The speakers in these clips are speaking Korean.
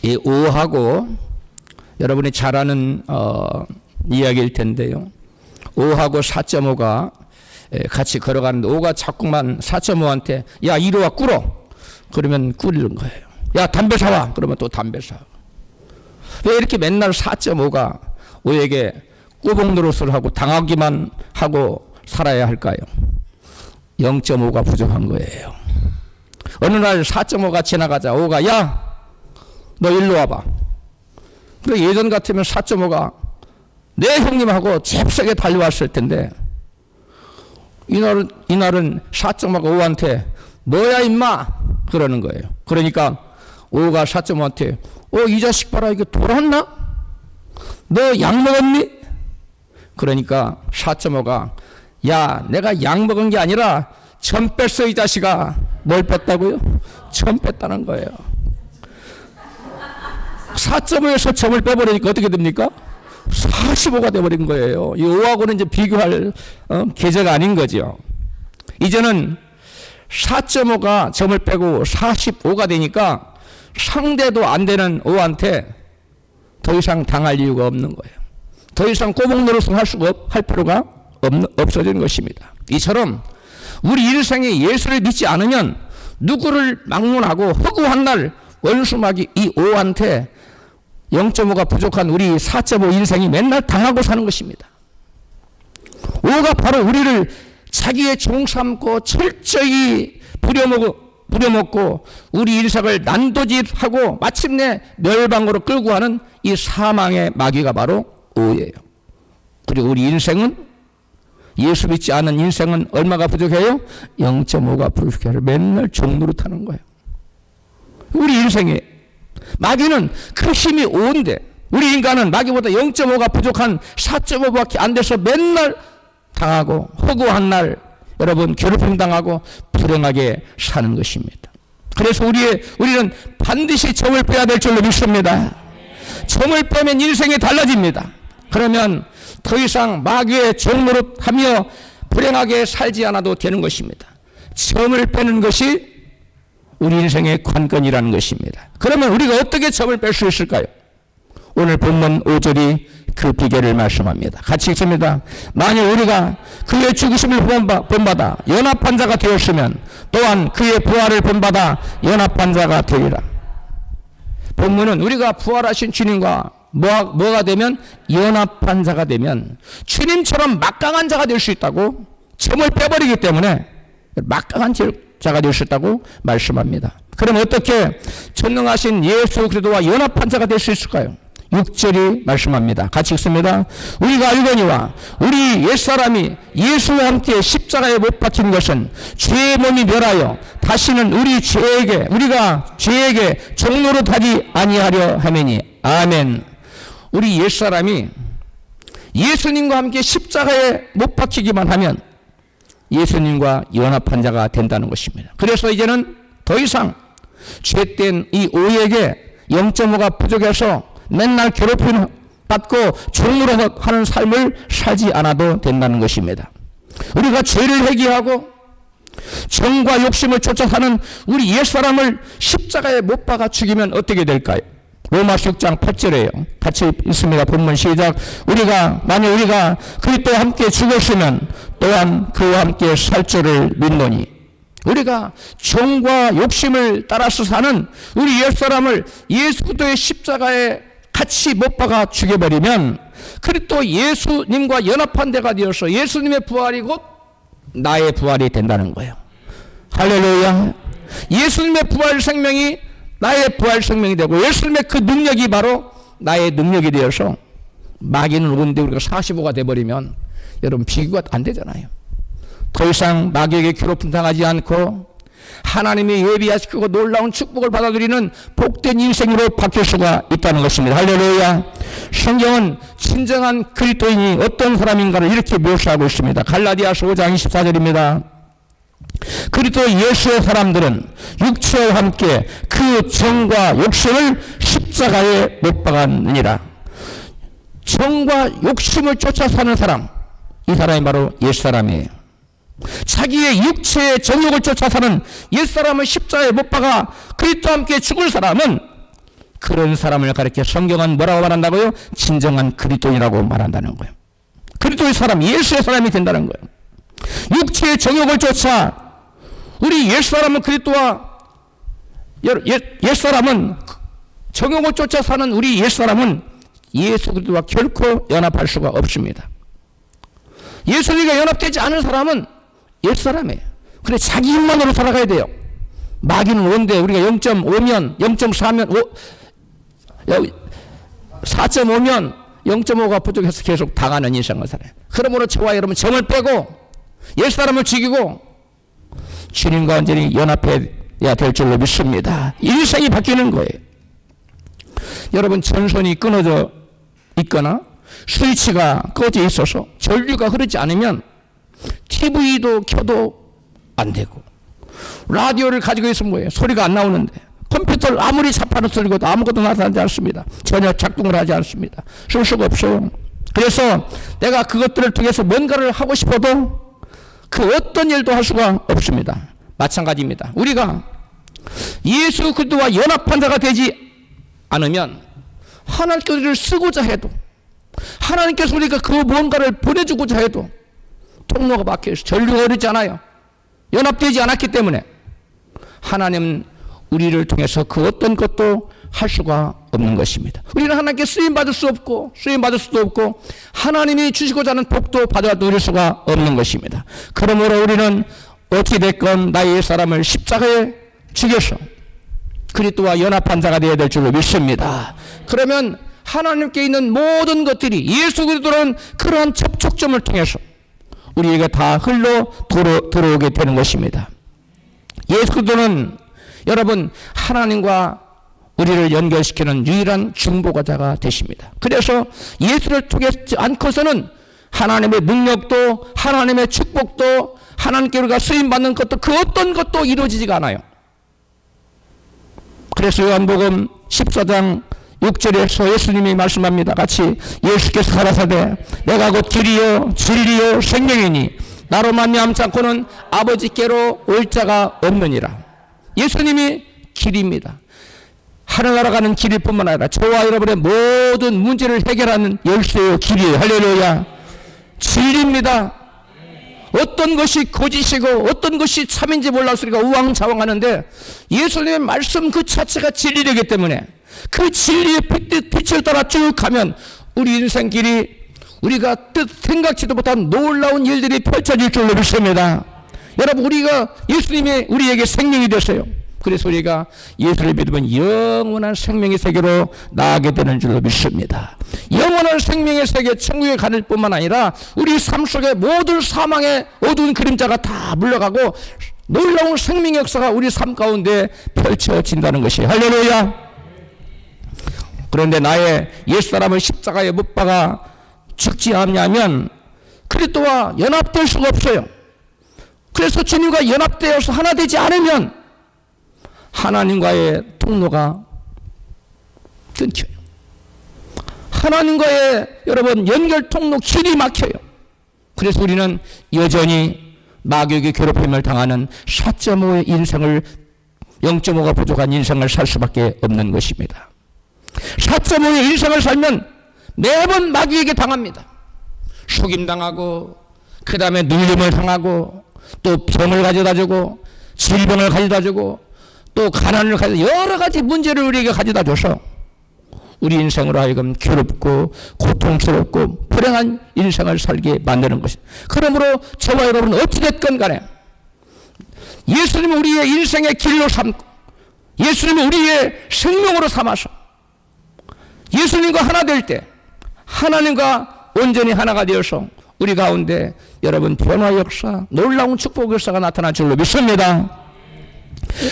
이 5하고 여러분이 잘 아는 이야기일 텐데요. 5하고 4.5가 같이 걸어가는데 5가 자꾸만 4.5한테 야 이리 와 꿇어. 그러면 꿇는 거예요. 야 담배 사와. 그러면 또 담배 사. 왜 이렇게 맨날 4.5가 5에게 꾸벅 노릇을 하고 당하기만 하고 살아야 할까요? 0.5가 부족한 거예요. 어느 날 4.5가 지나가자 5가 야 너 일로 와봐. 그 예전 같으면 4.5가 내 형님하고 잽싸게 달려왔을 텐데 이날은 4.5가 5한테 너야 임마 그러는 거예요. 그러니까 5가 4.5한테 이 자식 봐라 이게 돌았나? 너 약 먹었니? 그러니까 4.5가 야 내가 약 먹은 게 아니라 점 뺐어 이 자식아. 뭘 뺐다고요? 점 뺐다는 거예요. 4.5에서 점을 빼버리니까 어떻게 됩니까? 45가 돼버린 거예요. 이 5하고는 이제 비교할 계제가 아닌 거죠. 이제는 4.5가 점을 빼고 45가 되니까 상대도 안 되는 5한테 더 이상 당할 이유가 없는 거예요. 더 이상 꼬목 노릇을 할 필요가 없어지는 것입니다. 이처럼 우리 인생에 예수를 믿지 않으면 누구를 막론하고 허구한 날 원수막이 이 5한테 0.5가 부족한 우리 4.5 인생이 맨날 당하고 사는 것입니다. 5가 바로 우리를 자기의 종 삼고 철저히 부려먹고 우리 인생을 난도질하고 마침내 멸망으로 끌고 가는 이 사망의 마귀가 바로 5예요. 그리고 우리 인생은 예수 믿지 않은 인생은 얼마가 부족해요? 0.5가 부족해요. 맨날 종노릇하는 거예요. 우리 인생에 마귀는 그 힘이 5인데 우리 인간은 마귀보다 0.5가 부족한 4.5밖에 안 돼서 맨날 당하고 허구한 날 여러분 괴롭힘 당하고 불행하게 사는 것입니다. 그래서 우리는 반드시 점을 빼야 될 줄로 믿습니다. 점을 빼면 인생이 달라집니다. 그러면 더 이상 마귀의 종노릇하며 불행하게 살지 않아도 되는 것입니다. 점을 빼는 것이 우리 인생의 관건이라는 것입니다. 그러면 우리가 어떻게 점을 뺄 수 있을까요? 오늘 본문 5절이 그 비결을 말씀합니다. 같이 읽습니다. 만일 우리가 그의 죽으심을 본받아 연합한 자가 되었으면 또한 그의 부활을 본받아 연합한 자가 되리라. 본문은 우리가 부활하신 주님과 뭐가 되면 연합한 자가 되면 주님처럼 막강한 자가 될 수 있다고 점을 빼버리기 때문에 막강한 자가 될 수 있다고 말씀합니다. 그럼 어떻게 전능하신 예수 그리스도와 연합한 자가 될 수 있을까요? 6절이 말씀합니다. 같이 읽습니다. 우리가 알거니와 우리 옛사람이 예수와 함께 십자가에 못 박힌 것은 죄의 몸이 멸하여 다시는 우리가 죄에게 종노릇하지 아니하려 하매니 아멘. 우리 옛사람이 예수님과 함께 십자가에 못 박히기만 하면 예수님과 연합한 자가 된다는 것입니다. 그래서 이제는 더 이상 죄된 이 5에게 0.5가 부족해서 맨날 괴롭힘 받고 종노릇하는 삶을 살지 않아도 된다는 것입니다. 우리가 죄를 회개하고 정과 욕심을 쫓아 사는 우리 옛사람을 십자가에 못 박아 죽이면 어떻게 될까요? 로마서 6장 8절에요. 같이 읽습니다. 본문 시작. 만일 우리가 그리스도와 함께 죽었으면 또한 그와 함께 살 줄을 믿노니. 우리가 정과 욕심을 따라서 사는 우리 옛사람을 예수 그리스도의 십자가에 같이 못 박아 죽여버리면 그리스도 예수님과 연합한 데가 되어서 예수님의 부활이 곧 나의 부활이 된다는 거예요. 할렐루야. 예수님의 부활 생명이 나의 부활 생명이 되고 예수님의 그 능력이 바로 나의 능력이 되어서 마귀는 오는데 우리가 45가 돼버리면 여러분 비교가 안 되잖아요. 더 이상 마귀에게 괴롭힘 당하지 않고 하나님이 예비하시고 놀라운 축복을 받아들이는 복된 인생으로 바뀔 수가 있다는 것입니다. 할렐루야. 성경은 진정한 그리스도인이 어떤 사람인가를 이렇게 묘사하고 있습니다. 갈라디아서 5장 24절입니다. 그리스도 예수의 사람들은 육체와 함께 그 정과 욕심을 십자가에 못 박았느니라. 정과 욕심을 쫓아 사는 사람, 이 사람이 바로 옛사람이에요. 자기의 육체의 정욕을 쫓아 사는 옛사람을 십자가에 못 박아 그리스도와 함께 죽을 사람은 그런 사람을 가리켜 성경은 뭐라고 말한다고요? 진정한 그리스도인이라고 말한다는 거예요. 그리스도의 사람, 예수의 사람이 된다는 거예요. 육체의 정욕을 쫓아 우리 옛사람은 그리스도와 옛사람은 정욕을 쫓아 사는 우리 옛사람은 예수 그리스도와 결코 연합할 수가 없습니다. 예수님과 연합되지 않은 사람은 옛사람이에요. 그래 자기 힘만으로 살아가야 돼요. 마귀는 원대 우리가 0.5면 0.4면 4.5면 0.5가 부족해서 계속 당하는 인생을 살아요. 그러므로 저와 여러분 정을 빼고 옛사람을 죽이고 주님과 완전히 연합해야 될 줄로 믿습니다. 인생이 바뀌는 거예요. 여러분 전선이 끊어져 있거나 스위치가 꺼져 있어서 전류가 흐르지 않으면 TV도 켜도 안 되고 라디오를 가지고 있으면 뭐예요? 소리가 안 나오는데 컴퓨터를 아무리 자판을 썰고도 아무것도 나타나지 않습니다. 전혀 작동을 하지 않습니다. 쓸 수가 없어요. 그래서 내가 그것들을 통해서 뭔가를 하고 싶어도 그 어떤 일도 할 수가 없습니다. 마찬가지입니다. 우리가 예수 그리스도와 연합한 자가 되지 않으면 하나님께서 우리를 쓰고자 해도 하나님께서 우리가 그 뭔가를 보내주고자 해도 통로가 막혀있어요. 전류가 흐르지 않아요. 연합되지 않았기 때문에 하나님은 우리를 통해서 그 어떤 것도 할 수가 없는 것입니다. 우리는 하나님께 쓰임받을 수 없고 쓰임받을 수도 없고 하나님이 주시고자 하는 복도 받아 누릴 수가 없는 것입니다. 그러므로 우리는 어떻게 됐건 나의 옛사람을 십자가에 죽여서 그리스도와 연합한 자가 되어야 될 줄로 믿습니다. 그러면 하나님께 있는 모든 것들이 예수 그리스도라는 그러한 접촉점을 통해서 우리에게 다 흘러 들어오게 되는 것입니다. 예수 그리스도는 여러분 하나님과 우리를 연결시키는 유일한 중보자가 되십니다. 그래서 예수를 통하지 않고서는 하나님의 능력도 하나님의 축복도 하나님께 우리가 쓰임받는 것도 그 어떤 것도 이루어지지가 않아요. 그래서 요한복음 14장 6절에서 예수님이 말씀합니다. 같이 예수께서 가라사대 내가 곧 길이요 진리요 생명이니 나로 말미암지 않고는 아버지께로 올 자가 없느니라. 예수님이 길입니다. 하늘나라 가는 길일 뿐만 아니라 저와 여러분의 모든 문제를 해결하는 열쇠요 길이에요. 할렐루야. 진리입니다. 어떤 것이 거짓이고 어떤 것이 참인지 몰라서 우리가 우왕좌왕하는데 예수님의 말씀 그 자체가 진리이기 때문에 그 진리의 빛을 따라 쭉 가면 우리 인생길이 우리가 생각지도 못한 놀라운 일들이 펼쳐질 줄로 믿습니다. 여러분 우리가 예수님이 우리에게 생명이 되세요. 그래서 우리가 예수를 믿으면 영원한 생명의 세계로 나아가게 되는 줄로 믿습니다. 영원한 생명의 세계 천국에 가는 뿐만 아니라 우리 삶 속에 모든 사망의 어두운 그림자가 다 물러가고 놀라운 생명의 역사가 우리 삶 가운데 펼쳐진다는 것이에요. 할렐루야. 그런데 나의 옛사람을 십자가에 못 박아 죽지 않냐면 그리스도와 연합될 수가 없어요. 그래서 주님과 연합되어서 하나 되지 않으면 하나님과의 통로가 끊겨요. 하나님과의 여러분 연결 통로 길이 막혀요. 그래서 우리는 여전히 마귀에게 괴롭힘을 당하는 4.5의 인생을 0.5가 부족한 인생을 살 수밖에 없는 것입니다. 4.5의 인생을 살면 매번 마귀에게 당합니다. 속임당하고 그 다음에 눌림을 당하고 또 병을 가져다 주고 질병을 가져다 주고 또 가난을 가져다 여러 가지 문제를 우리에게 가져다 줘서 우리 인생으로 하여금 괴롭고 고통스럽고 불행한 인생을 살게 만드는 것입니다. 그러므로 저와 여러분은 어찌됐건 간에 예수님을 우리의 인생의 길로 삼고 예수님을 우리의 생명으로 삼아서 예수님과 하나 될 때 하나님과 온전히 하나가 되어서 우리 가운데 여러분 변화 역사 놀라운 축복 역사가 나타날 줄로 믿습니다.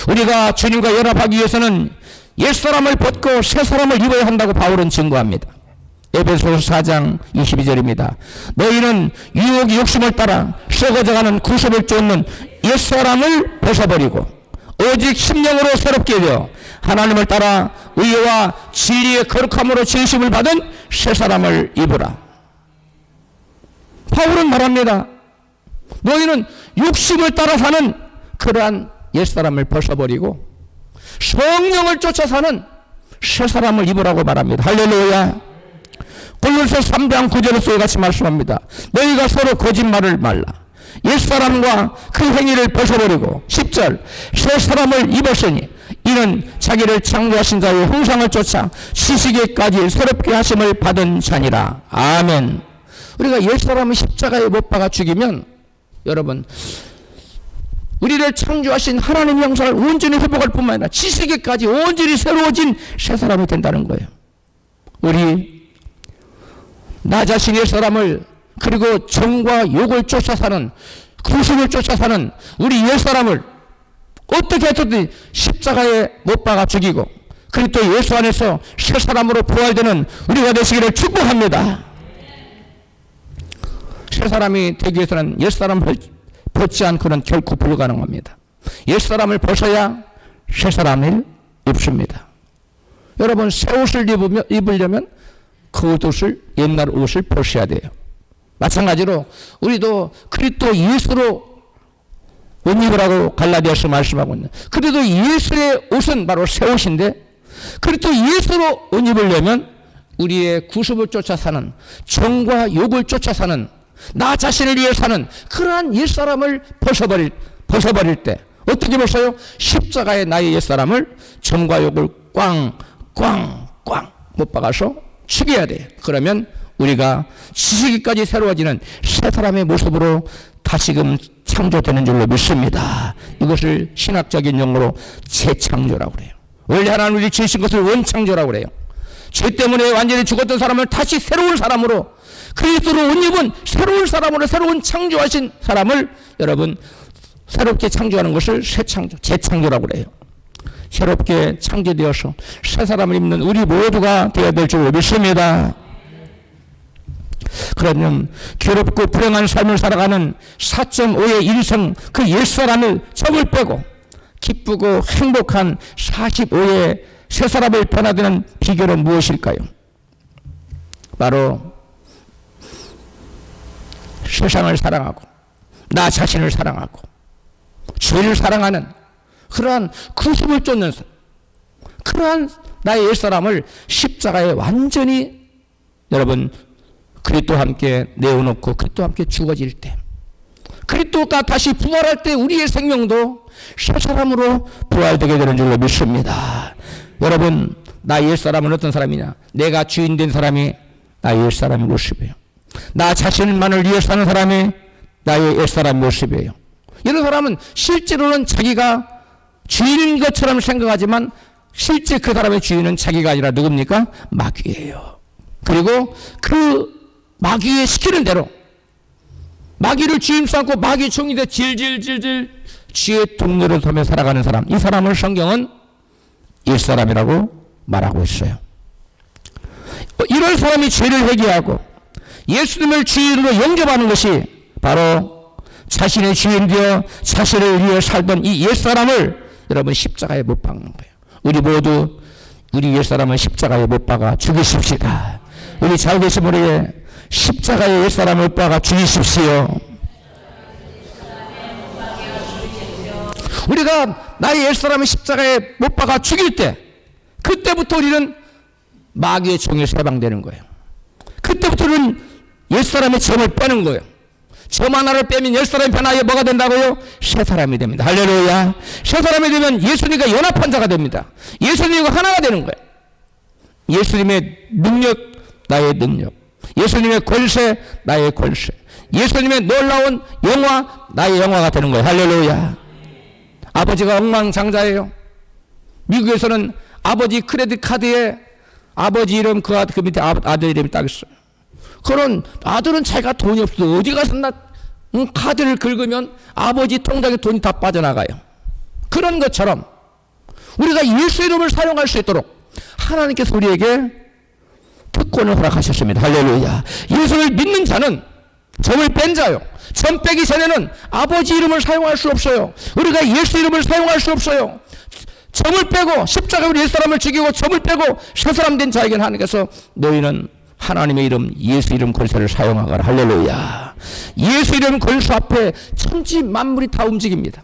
우리가 주님과 연합하기 위해서는 옛사람을 벗고 새사람을 입어야 한다고 바울은 증거합니다. 에베소서 4장 22절입니다. 너희는 유혹 욕심을 따라 썩어져가는 구습을 쫓는 옛사람을 벗어버리고 오직 심령으로 새롭게 되어 하나님을 따라 의와 진리의 거룩함으로 진심을 받은 새사람을 입으라. 바울은 말합니다. 너희는 욕심을 따라 사는 그러한 옛사람을 벗어버리고 성령을 쫓아 사는 새 사람을 입으라고 말합니다. 할렐루야. 골로새 3장 9절에서 이같이 말씀합니다. 너희가 서로 거짓말을 말라. 옛사람과 그 행위를 벗어버리고 10절 새 사람을 입었으니 이는 자기를 창조하신 자의 형상을 쫓아 지식에까지 새롭게 하심을 받은 자니라. 아멘. 우리가 옛사람을 십자가에 못 박아 죽이면 여러분 우리를 창조하신 하나님의 형상을 온전히 회복할 뿐만 아니라 지식에까지 온전히 새로워진 새 사람이 된다는 거예요. 우리 나 자신의 사람을 그리고 정과 욕을 쫓아 사는 구속을 쫓아 사는 우리 옛사람을 어떻게 해서든 십자가에 못 박아 죽이고 그리스도 예수 안에서 새 사람으로 부활되는 우리가 되시기를 축복합니다. 새 사람이 되기 위해서는 옛사람을 벗지 않고는 결코 불가능합니다. 옛사람을 벗어야 새 사람을 입습니다. 여러분 새 옷을 입으려면 그 옷을 옛날 옷을 벗어야 돼요. 마찬가지로 우리도 그리스도 예수로 옷 입으라고 갈라디아서 말씀하고 있는 그래도 예수의 옷은 바로 새 옷인데 그리스도 예수로 옷 입으려면 우리의 구습을 쫓아 사는 정과 욕을 쫓아 사는 나 자신을 위해 사는 그러한 옛사람을 벗어버릴 때 어떻게 벗어요? 십자가에 나의 옛사람을 정과 욕을 꽝꽝꽝 못 박아서 죽여야 돼. 그러면 우리가 지식이까지 새로워지는 새 사람의 모습으로 다시금 창조되는 줄로 믿습니다. 이것을 신학적인 용어로 재창조라고 그래요. 원래 하나님 우리 지으신 것을 원창조라고 그래요. 죄 때문에 완전히 죽었던 사람을 다시 새로운 사람으로 그리스도로 옷 입은 새로운 사람으로 새로운 창조하신 사람을 여러분 새롭게 창조하는 것을 새창조, 재창조라고 그래요. 새롭게 창조되어서 새 사람을 입는 우리 모두가 되어야 될 줄로 믿습니다. 그러면 괴롭고 불행한 삶을 살아가는 4.5의 인생 그 옛사람을 점을 빼고 기쁘고 행복한 45의 새 사람을 변화되는 비결은 무엇일까요? 바로 세상을 사랑하고 나 자신을 사랑하고 죄를 사랑하는 그러한 구습을 쫓는 그러한 나의 옛사람을 십자가에 완전히 여러분 그리스도와 함께 내어놓고 그리스도와 함께 죽어질 때 그리스도가 다시 부활할 때 우리의 생명도 새 사람으로 부활되게 되는 줄로 믿습니다. 여러분 나의 옛사람은 어떤 사람이냐? 내가 주인 된 사람이 나의 옛사람의 모습이에요. 나 자신만을 위해 사는 사람이 나의 옛사람 모습이에요. 이런 사람은 실제로는 자기가 주인인 것처럼 생각하지만 실제 그 사람의 주인은 자기가 아니라 누굽니까? 마귀예요. 그리고 그 마귀의 시키는 대로 마귀를 주임 삼고 마귀 종이 돼 질질질질 쥐의 동료를 섬에 살아가는 사람, 이 사람을 성경은 옛사람이라고 말하고 있어요. 이런 사람이 죄를 회개하고 예수님을 주인으로 영접하는 것이 바로 자신의 주인 되어 자신을 위해 살던 이 옛사람을 여러분 십자가에 못 박는 거예요. 우리 모두 우리 옛사람을 십자가에 못 박아 죽이십시다. 우리 잘 계신 우리의 십자가에 옛사람을 못 박아 죽이십시오. 우리가 나의 옛사람을 십자가에 못 박아 죽일 때 그때부터 우리는 마귀의 종에서 해방되는 거예요. 그때부터는 옛사람의 점을 빼는 거예요. 점 하나를 빼면 옛사람이 변화하여 뭐가 된다고요? 새 사람이 됩니다. 할렐루야. 새 사람이 되면 예수님과 연합한 자가 됩니다. 예수님과 하나가 되는 거예요. 예수님의 능력, 나의 능력. 예수님의 권세, 나의 권세. 예수님의 놀라운 영화, 나의 영화가 되는 거예요. 할렐루야. 아버지가 억만장자예요. 미국에서는 아버지 크레딧 카드에 아버지 이름 그 밑에 아들 이름이 딱 있어요. 그런 아들은 자기가 돈이 없어 어디 가서 카드를 긁으면 아버지 통장에 돈이 다 빠져나가요. 그런 것처럼 우리가 예수 이름을 사용할 수 있도록 하나님께서 우리에게 특권을 허락하셨습니다. 할렐루야. 예수를 믿는 자는 점을 뺀 자요. 점 빼기 전에는 아버지 이름을 사용할 수 없어요. 우리가 예수 이름을 사용할 수 없어요. 점을 빼고 십자가로 옛사람을 죽이고 점을 빼고 새사람 된 자에게는 하나님께서 너희는 하나님의 이름 예수 이름 권세를 사용하거라. 할렐루야. 예수 이름 권세 앞에 천지 만물이 다 움직입니다.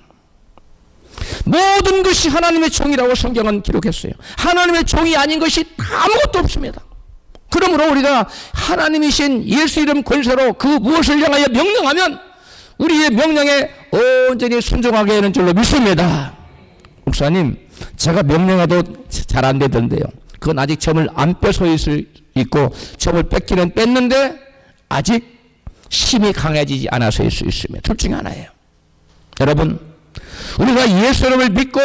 모든 것이 하나님의 종이라고 성경은 기록했어요. 하나님의 종이 아닌 것이 아무것도 없습니다. 그러므로 우리가 하나님이신 예수 이름 권세로 그 무엇을 향하여 명령하면 우리의 명령에 온전히 순종하게 되는 줄로 믿습니다. 목사님, 제가 명령해도 잘 안 되던데요. 그건 아직 점을 안 빼서 있고 점을 뺏기는 뺐는데 아직 힘이 강해지지 않아서일 수 있습니다. 둘 중에 하나예요. 여러분, 우리가 예수 이름을 믿고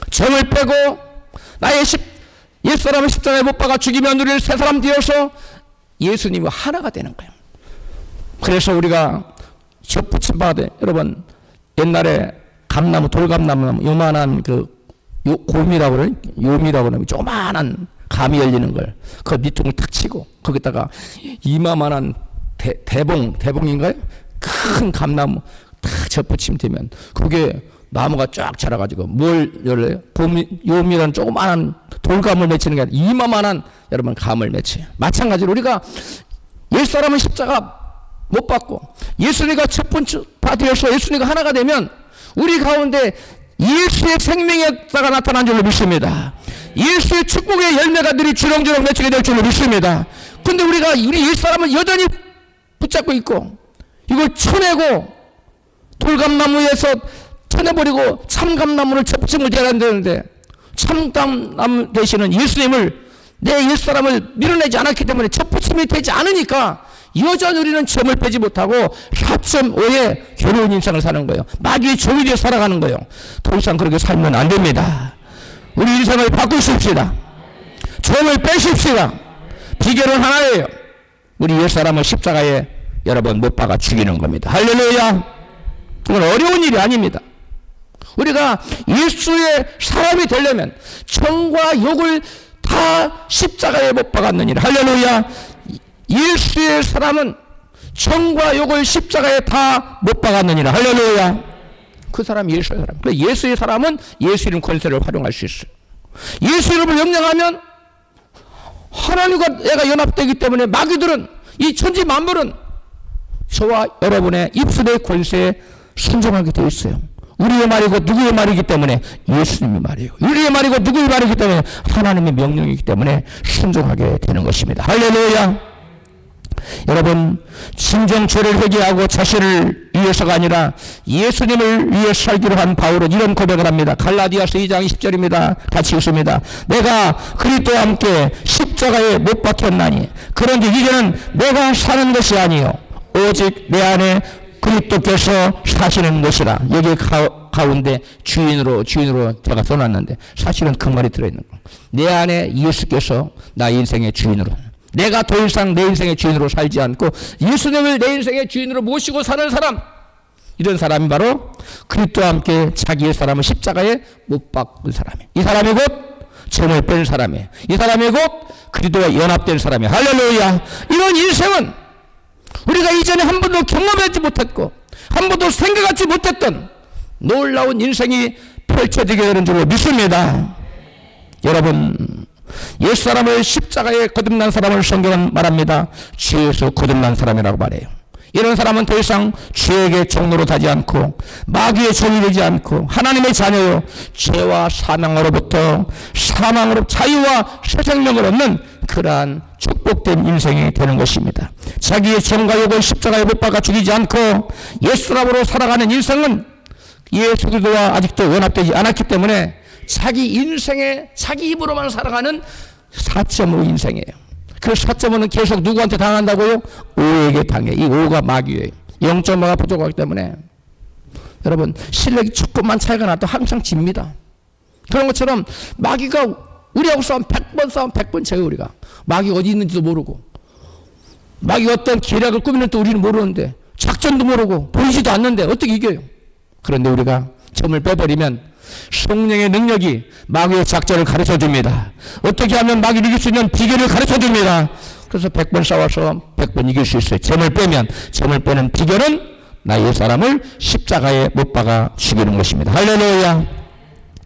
점을 빼고 나의 옛사람을 십자가에 못 박아 죽이면 우리를 새 사람 되어서 예수님과 하나가 되는 거예요. 그래서 우리가 접붙임 받아, 여러분 옛날에 감나무, 돌감나무 요만한 곰이라고 그래요. 요미라고 그러면 조만한 감이 열리는 걸 그 밑둥을 탁 치고 거기다가 이마만한 대봉인가요? 큰 감나무 탁 접붙이면 되면 그게 나무가 쫙 자라가지고 뭘 열어요? 요미라는 조그만한 돌감을 맺히는 게 아니라 이마만한 여러분 감을 맺혀요. 마찬가지로 우리가 옛사람은 십자가 못 받고 예수님과 첫 번째 되어서 예수님과 하나가 되면 우리 가운데 예수의 생명의 역사가 나타난 줄로 믿습니다. 예수의 축복의 열매가 들이 주렁주렁 맺히게 될 줄로 믿습니다. 근데 우리가 우리 옛사람을 여전히 붙잡고 있고 이걸 쳐내고 돌감나무에서 쳐내버리고 참감나무를 접촉을 대야 되는데 참감나무 대신은 예수님을 내 옛사람을 밀어내지 않았기 때문에 접붙임이 되지 않으니까 여전히 우리는 점을 빼지 못하고 4.5의 괴로운 인생을 사는 거예요. 마귀의 종이 되어 살아가는 거예요. 더 이상 그렇게 살면 안 됩니다. 우리 인생을 바꾸십시다. 점을 빼십시다. 비결은 하나예요. 우리 옛사람을 십자가에 여러분 못 박아 죽이는 겁니다. 할렐루야. 그건 어려운 일이 아닙니다. 우리가 예수의 사람이 되려면 정과 욕을 다 십자가에 못 박았느니라. 할렐루야. 예수의 사람은 정과 욕을 십자가에 다 못 박았느니라. 할렐루야. 그 사람이 예수의 사람. 그래서 예수의 사람은 예수 이름 권세를 활용할 수 있어요. 예수 이름을 명령하면 하나님과 내가 연합되기 때문에 마귀들은 이 천지 만물은 저와 여러분의 입술의 권세에 순종하게 되어 있어요. 우리의 말이고 누구의 말이기 때문에 예수님의 말이에요. 우리의 말이고 누구의 말이기 때문에 하나님의 명령이기 때문에 순종하게 되는 것입니다. 할렐루야. 여러분, 진정 죄를 회개하고 자신을 위해서가 아니라 예수님을 위해 살기로 한 바울은 이런 고백을 합니다. 갈라디아서 2장 20절입니다. 같이 읽습니다. 내가 그리스도와 함께 십자가에 못 박혔나니 그런데 이제는 내가 사는 것이 아니요 오직 내 안에 그리스도께서 사시는 것이라. 여기 가운데 주인으로 제가 써놨는데 사실은 그 말이 들어있는 거예요. 내 안에 예수께서 나의 인생의 주인으로, 내가 더 이상 내 인생의 주인으로 살지 않고 예수님을 내 인생의 주인으로 모시고 사는 사람, 이런 사람이 바로 그리스도와 함께 자기의 사람을 십자가에 못 박은 사람이에요. 이 사람이 곧 점을 뺀 사람이에요. 이 사람이 곧 그리스도와 연합된 사람이에요. 할렐루야. 이런 인생은 우리가 이전에 한 번도 경험하지 못했고 한 번도 생각하지 못했던 놀라운 인생이 펼쳐지게 되는 줄로 믿습니다. 여러분, 옛사람을 십자가에 거듭난 사람을 성경은 말합니다. 죄에서 거듭난 사람이라고 말해요. 이런 사람은 더 이상 죄에게 종로로 타지 않고 마귀의 종이 되지 않고 하나님의 자녀요 죄와 사망으로부터 사망으로 자유와 새 생명을 얻는 그러한 축복된 인생이 되는 것입니다. 자기의 정과 욕을 십자가에 못 박아 죽이지 않고 옛사람으로 살아가는 인생은 예수 그리스도와 아직도 연합되지 않았기 때문에 자기 인생에 자기 힘으로만 살아가는 4.5 인생이에요. 그 4.5는 계속 누구한테 당한다고요? 5에게 당해. 이 5가 마귀예요. 0.5가 부족하기 때문에 여러분 실력이 조금만 차이가 나도 항상 집니다. 그런 것처럼 마귀가 우리하고 싸움 100번 쳐요. 우리가 마귀 어디 있는지도 모르고 마귀 어떤 계략을 꾸미는지 우리는 모르는데 작전도 모르고 보이지도 않는데 어떻게 이겨요? 그런데 우리가 점을 빼버리면 성령의 능력이 마귀의 작전을 가르쳐 줍니다. 어떻게 하면 마귀를 이길 수 있는 비결을 가르쳐 줍니다. 그래서 100번 싸워서 100번 이길 수 있어요. 점을 빼면, 점을 빼는 비결은 나의 사람을 십자가에 못 박아 죽이는 것입니다. 할렐루야.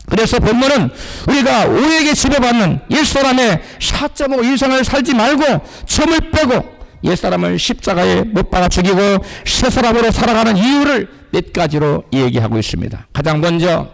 그래서 본문은 우리가 오해에게 지배받는 옛사람의 4.5 인생을 살지 말고 점을 빼고 옛사람을 십자가에 못 박아 죽이고 새 사람으로 살아가는 이유를 몇 가지로 얘기하고 있습니다. 가장 먼저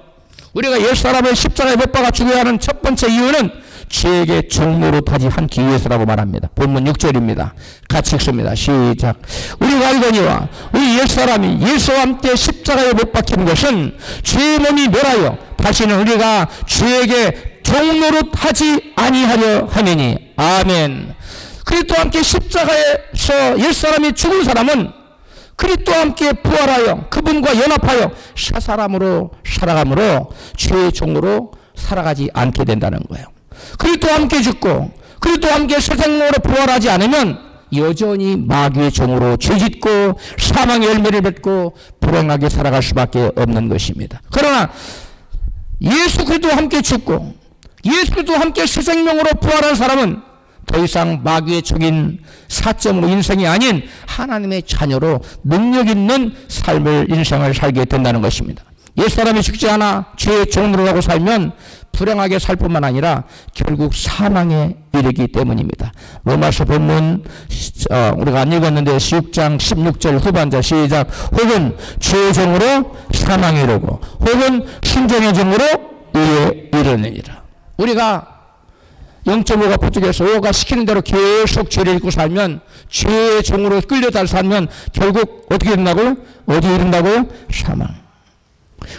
우리가 옛사람을 십자가에 못 박아 죽여야 하는 첫 번째 이유는 죄에게 종노릇하지 않기 위해서라고 말합니다. 본문 6절입니다. 같이 읽습니다. 시작. 우리가 알거니와 우리 옛사람이 예수와 함께 십자가에 못 박힌 것은 죄의 몸이 멸하여 다시는 우리가 죄에게 종노릇하지 아니하려 함이니. 아멘. 그리스도와 함께 십자가에서 옛사람이 죽은 사람은 그리스도와 함께 부활하여 그분과 연합하여 새 사람으로 살아감으로 죄의 종으로 살아가지 않게 된다는 거예요. 그리스도와 함께 죽고 그리스도와 함께 새 생명으로 부활하지 않으면 여전히 마귀의 종으로 죄짓고 사망의 열매를 맺고 불행하게 살아갈 수밖에 없는 것입니다. 그러나 예수 그리스도와 함께 죽고 예수 그리스도와 함께 새 생명으로 부활한 사람은 더 이상 마귀의 종인 4.5 인생이 아닌 하나님의 자녀로 능력 있는 삶을 인생을 살게 된다는 것입니다. 옛사람이 죽지 않아 죄의 종으로 하고 살면 불행하게 살 뿐만 아니라 결국 사망에 이르기 때문입니다. 로마서 본문 우리가 안 읽었는데 6장 16절 후반절 시작. 혹은 죄의 종으로 사망에 이르고 혹은 순종의 종으로 의에 이르느니라. 우리가 0.5가 부족해서 5가 시키는 대로 계속 죄를 짓고 살면 죄의 종으로 끌려다 살면 결국 어떻게 된다고요? 어디에 이른다고요? 사망.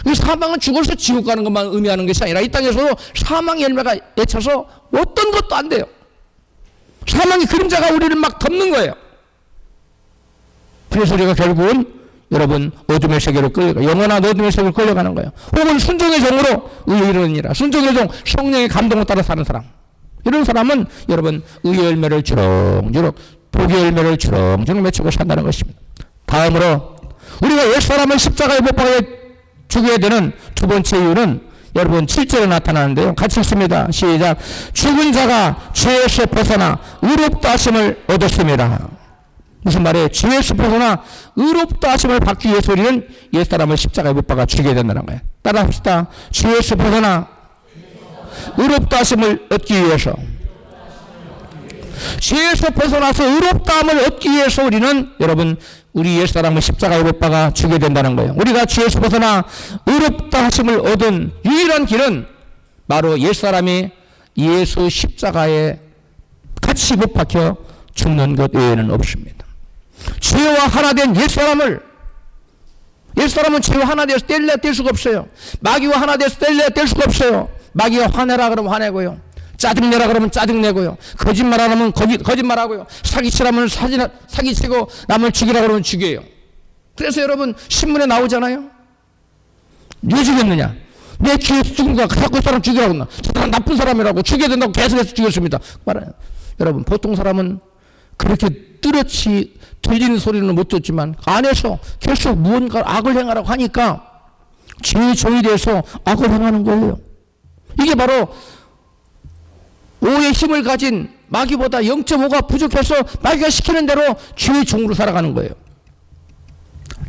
그 사망은 죽어서 지옥 가는 것만 의미하는 것이 아니라 이 땅에서도 사망의 열매가 맺혀서 어떤 것도 안 돼요. 사망의 그림자가 우리를 막 덮는 거예요. 그래서 우리가 결국은 여러분 어둠의 세계로 끌려가 영원한 어둠의 세계로 끌려가는 거예요. 혹은 순종의 종으로 의에 이르느니라. 순종의 종, 성령의 감동을 따라 사는 사람. 이런 사람은 여러분 의의 열매를 주렁주렁 복의 열매를 주렁주렁 맺히고 산다는 것입니다. 다음으로 우리가 옛사람을 십자가에 못 박아 죽여야 되는 두 번째 이유는 여러분 7절에 나타나는데요. 같이 읽습니다. 시작. 죽은 자가 죄에서 벗어나 의롭다 하심을 얻었습니다. 무슨 말이에요? 죄에서 벗어나 의롭다 하심을 받기 위해서 우리는 옛사람을 십자가에 못 박아 죽여야 된다는 거예요. 따라 합시다. 죄에서 벗어나 의롭다 하심을 얻기 위해서 죄에서 벗어나서 의롭다함을 얻기 위해서 우리는 여러분 우리 옛사람을 십자가에 못 박아 죽게 된다는 거예요. 우리가 죄에서 벗어나 의롭다 하심을 얻은 유일한 길은 바로 옛사람이 예수 십자가에 같이 못 박혀 죽는 것 외에는 없습니다. 죄와 하나 된 옛사람은 죄와 하나 되어서 뗄래야 뗄 수가 없어요. 마귀와 하나 되어서 뗄래야 뗄 수가 없어요. 마귀가 화내라 그러면 화내고요. 짜증내라 그러면 짜증내고요. 거짓말하라면 거짓말하고요. 사기치라면 사기치고 남을 죽이라 그러면 죽여요. 그래서 여러분 신문에 나오잖아요. 왜 죽였느냐? 내 기회에서 죽은 거야. 자꾸 사람 죽이라고 했나? 저 사람 나쁜 사람이라고 죽여야 된다고 계속해서 죽였습니다. 말아요. 여러분 보통 사람은 그렇게 뚜렷이 들리는 소리는 못 듣지만 안에서 계속 무언가 악을 행하라고 하니까 죄의 종이 돼서 악을 행하는 거예요. 이게 바로 5의 힘을 가진 마귀보다 0.5가 부족해서 마귀가 시키는 대로 죄의 종으로 살아가는 거예요.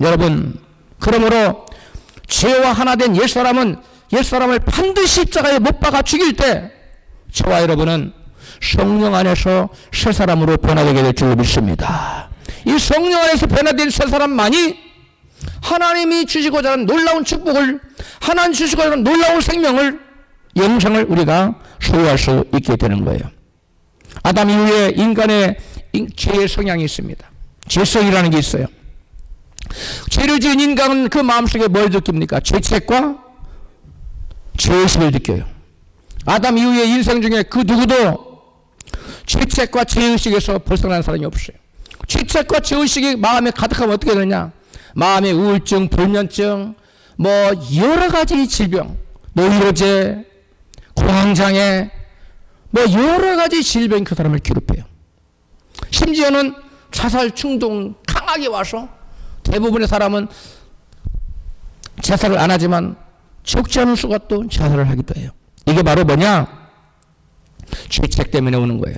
여러분 그러므로 죄와 하나 된 옛사람을 반드시 십자가에 못 박아 죽일 때 저와 여러분은 성령 안에서 새 사람으로 변화되게 될 줄 믿습니다. 이 성령 안에서 변화된 새 사람만이 하나님이 주시고자 하는 놀라운 축복을 하나님 주시고자 하는 놀라운 생명을 영생을 우리가 소유할 수 있게 되는 거예요. 아담 이후에 인간의 죄의 성향이 있습니다. 죄성이라는 게 있어요. 죄를 지은 인간은 그 마음속에 뭘 느낍니까? 죄책과 죄의식을 느껴요. 아담 이후의 인생 중에 그 누구도 죄책과 죄의식에서 벗어난 사람이 없어요. 죄책과 죄의식이 마음에 가득하면 어떻게 되느냐? 마음의 우울증, 불면증, 뭐 여러 가지 질병, 노이로제, 공황장애, 뭐 여러 가지 질병이 그 사람을 괴롭혀요. 심지어는 자살 충동 강하게 와서 대부분의 사람은 자살을 안 하지만 적지 않은 수가 또 자살을 하기도 해요. 이게 바로 뭐냐? 죄책 때문에 오는 거예요.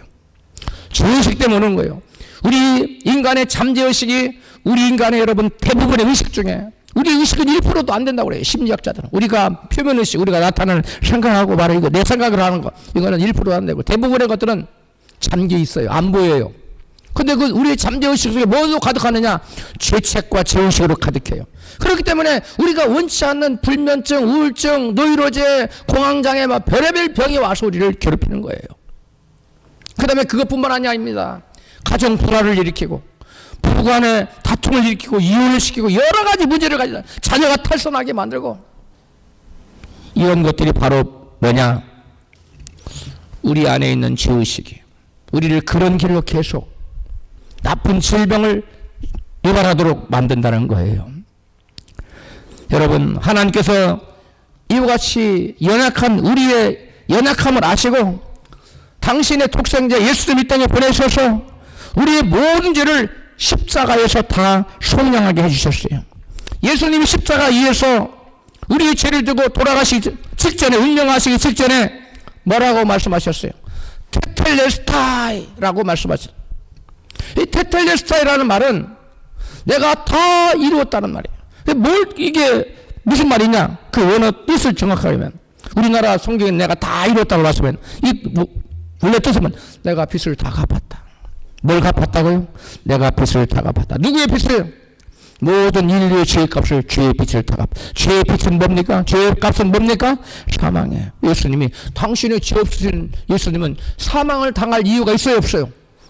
죄의식 때문에 오는 거예요. 우리 인간의 잠재의식이 우리 인간의 여러분 대부분의 의식 중에 우리 의식은 1%도 안 된다고 그래요. 심리학자들은. 우리가 표면의식, 우리가 나타나는 생각하고 바로 이거 내 생각을 하는 거 이거는 1%도 안 되고 대부분의 것들은 잠겨 있어요. 안 보여요. 근데 그 우리의 잠재의식 속에 뭐로 가득하느냐? 죄책과 죄의식으로 가득해요. 그렇기 때문에 우리가 원치 않는 불면증, 우울증, 노이로제, 공황장애, 막 별의별 병이 와서 우리를 괴롭히는 거예요. 그 다음에 그것뿐만 아닙니다. 가정 불화를 일으키고, 부부 간에 다툼을 일으키고, 이혼을 시키고, 여러 가지 문제를 가지고, 자녀가 탈선하게 만들고, 이런 것들이 바로 뭐냐? 우리 안에 있는 죄의식이 우리를 그런 길로 계속 나쁜 질병을 유발하도록 만든다는 거예요. 여러분, 하나님께서 이와 같이 연약한 우리의 연약함을 아시고 당신의 독생자 예수를 이 땅에 보내셔서 우리의 모든 죄를 십자가에서 다 속량하게 해주셨어요. 예수님이 십자가 위에서 우리의 죄를 두고 돌아가시기 직전에, 운명하시기 직전에 뭐라고 말씀하셨어요? 테텔레스타이라고 말씀하셨어요. 이 테텔레스타이라는 말은 내가 다 이루었다는 말이에요. 이게 무슨 말이냐? 그 원어 뜻을 정확하게 하면, 우리나라 성경에 내가 다 이뤘다고 말씀하면, 원래 뜻은 내가 빚을 다 갚았다. 뭘 갚았다고요? 내가 빚을 다 갚았다. 누구의 빚을? 모든 인류의 죄의 값을, 죄의 빚을 다 갚았다. 죄의 빚은 뭡니까? 죄의 값은 뭡니까? 사망이에요. 예수님이, 당신의 죄 없으신 예수님은 사망을 당할 이유가 있어요, 없어요?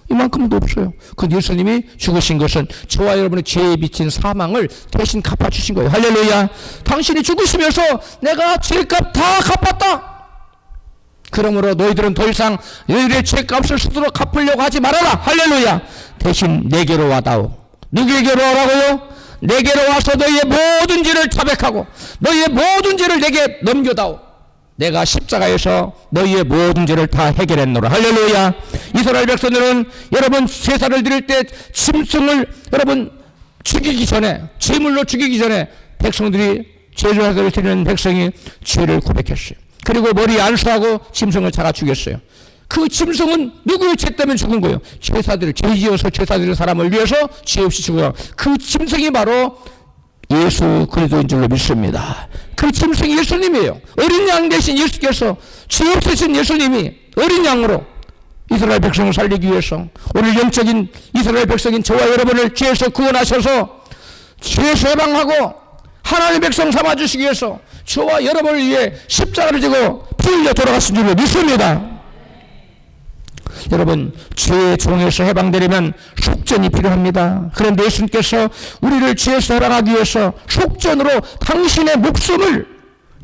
이만큼도 없어요. 그 예수님이 죽으신 것은 저와 여러분의 죄에 비친 사망을 대신 갚아주신 거예요. 할렐루야. 당신이 죽으시면서 내가 죄값 다 갚았다. 그러므로 너희들은 더 이상 너희들의 죄값을 스스로 갚으려고 하지 말아라. 할렐루야. 대신 내게로 와다오. 누구에게로 오라고요? 내게로 와서 너희의 모든 죄를 자백하고 너희의 모든 죄를 내게 넘겨다오. 내가 십자가에서 너희의 모든 죄를 다 해결했노라. 할렐루야. 이스라엘 백성들은 여러분 제사를 드릴 때 짐승을 여러분 죽이기 전에, 제물로 죽이기 전에 백성들이 제사를 드리는 백성이 죄를 고백했어요. 그리고 머리에 안수하고 짐승을 잡아 죽였어요. 그 짐승은 누구의 죄 때문에 죽은 거예요? 죄사들, 죄지어서 제사드리는 사람을 위해서 죄 없이 죽어요. 그 짐승이 바로 예수 그리스도인 줄로 믿습니다. 그 짐승이 예수님이에요. 어린 양 대신 예수께서, 죄 없으신 예수님이 어린 양으로 이스라엘 백성을 살리기 위해서, 오늘 영적인 이스라엘 백성인 저와 여러분을 죄에서 구원하셔서 죄에서 해방하고 하나님의 백성 삼아주시기 위해서 저와 여러분을 위해 십자가를 지고 피 흘려 돌아가신 줄로 믿습니다. 여러분, 죄의 종에서 해방되려면 속전이 필요합니다. 그런데 예수님께서 우리를 죄에서 해방하기 위해서 속전으로 당신의 목숨을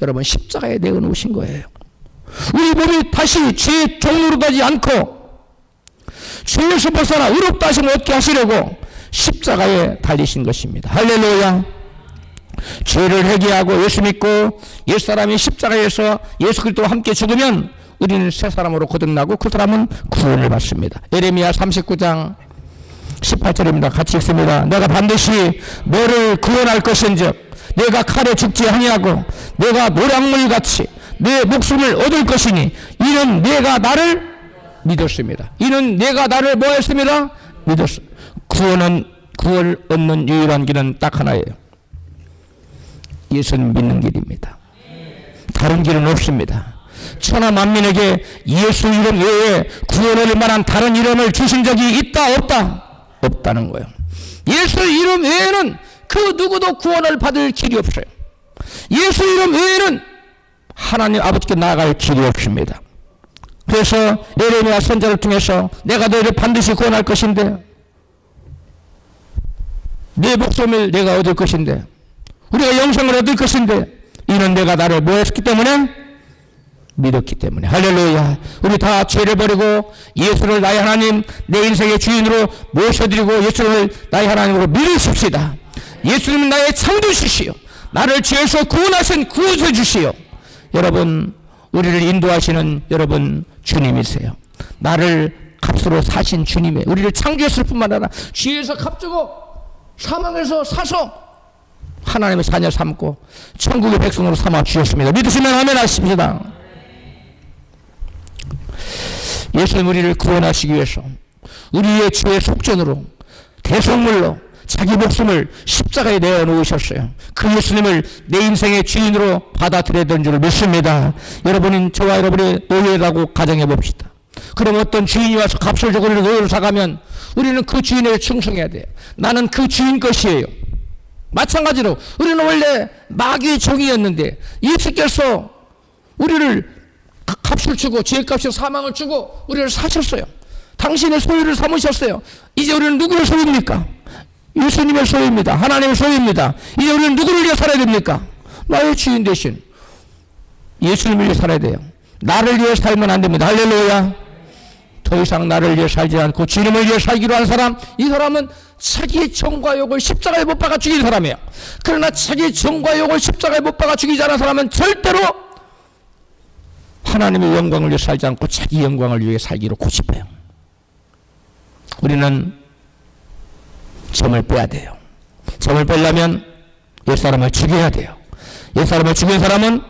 여러분 십자가에 내어놓으신 거예요. 우리 몸이 다시 죄의 종으로 되지 않고 죄에서 벗어나 의롭다 하심을 얻게 하시려고 십자가에 달리신 것입니다. 할렐루야. 죄를 회개하고 예수 믿고 옛사람이 십자가에서 예수 그리스도와 함께 죽으면 우리는 새 사람으로 거듭나고 그 사람은 구원을 받습니다. 예레미야 39장 18절입니다. 같이 읽습니다. 내가 반드시 너를 구원할 것인즉 내가 칼에 죽지 아니하고 내가 노량물같이 내 목숨을 얻을 것이니 이는 내가 나를 믿었습니다. 이는 내가 나를 뭐 했습니다? 믿었습니다. 구원을 얻는 유일한 길은 딱 하나예요. 예수님 믿는 길입니다. 다른 길은 없습니다. 천하 만민에게 예수 이름 외에 구원을 만한 다른 이름을 주신 적이 있다 없다? 없다는 거예요. 예수 이름 외에는 그 누구도 구원을 받을 길이 없어요. 예수 이름 외에는 하나님 아버지께 나아갈 길이 없습니다. 그래서 예레미야 선지자를 통해서 내가 너희를 반드시 구원할 것인데 내 목숨을 내가 얻을 것인데 우리가 영생을 얻을 것인데 이는 내가 나를 뭐 했기 때문에? 믿었기 때문에. 할렐루야. 우리 다 죄를 버리고 예수를 나의 하나님, 내 인생의 주인으로 모셔드리고 예수를 나의 하나님으로 믿으십시다. 예수님은 나의 창조주시요 나를 죄에서 구원하신 구원주시요. 여러분, 우리를 인도하시는 여러분 주님이세요. 나를 값으로 사신 주님의, 우리를 창조했을 뿐만 아니라 죄에서 값주고 사망에서 사서 하나님의 자녀 삼고 천국의 백성으로 삼아 주셨습니다. 믿으시면 아멘 하십시다. 예수님 우리를 구원하시기 위해서 우리의 죄의 속전으로 대속물로 자기 목숨을 십자가에 내어놓으셨어요. 그 예수님을 내 인생의 주인으로 받아들여야 되는 줄 믿습니다. 여러분은 저와 여러분의 노예라고 가정해 봅시다. 그럼 어떤 주인이 와서 값을 주고 우리를 노예로 사가면 우리는 그 주인에게 충성해야 돼요. 나는 그 주인 것이에요. 마찬가지로 우리는 원래 마귀의 종이었는데 예수께서 우리를 값을 주고 죄값에 사망을 주고 우리를 사셨어요. 당신의 소유를 삼으셨어요. 이제 우리는 누구를 소유입니까? 예수님의 소유입니다. 하나님의 소유입니다. 이제 우리는 누구를 위해 살아야 됩니까? 나의 주인 대신 예수님을 위해 살아야 돼요. 나를 위해 살면 안 됩니다. 할렐루야. 더 이상 나를 위해 살지 않고 주님을 위해 살기로 한 사람, 이 사람은 자기의 정과 욕을 십자가에 못 박아 죽인 사람이에요. 그러나 자기의 정과 욕을 십자가에 못 박아 죽이지 않은 사람은 절대로 하나님의 영광을 위해 살지 않고 자기 영광을 위해 살기로 고집해요. 우리는 점을 빼야 돼요. 점을 빼려면 옛사람을 죽여야 돼요. 옛사람을 죽인 사람은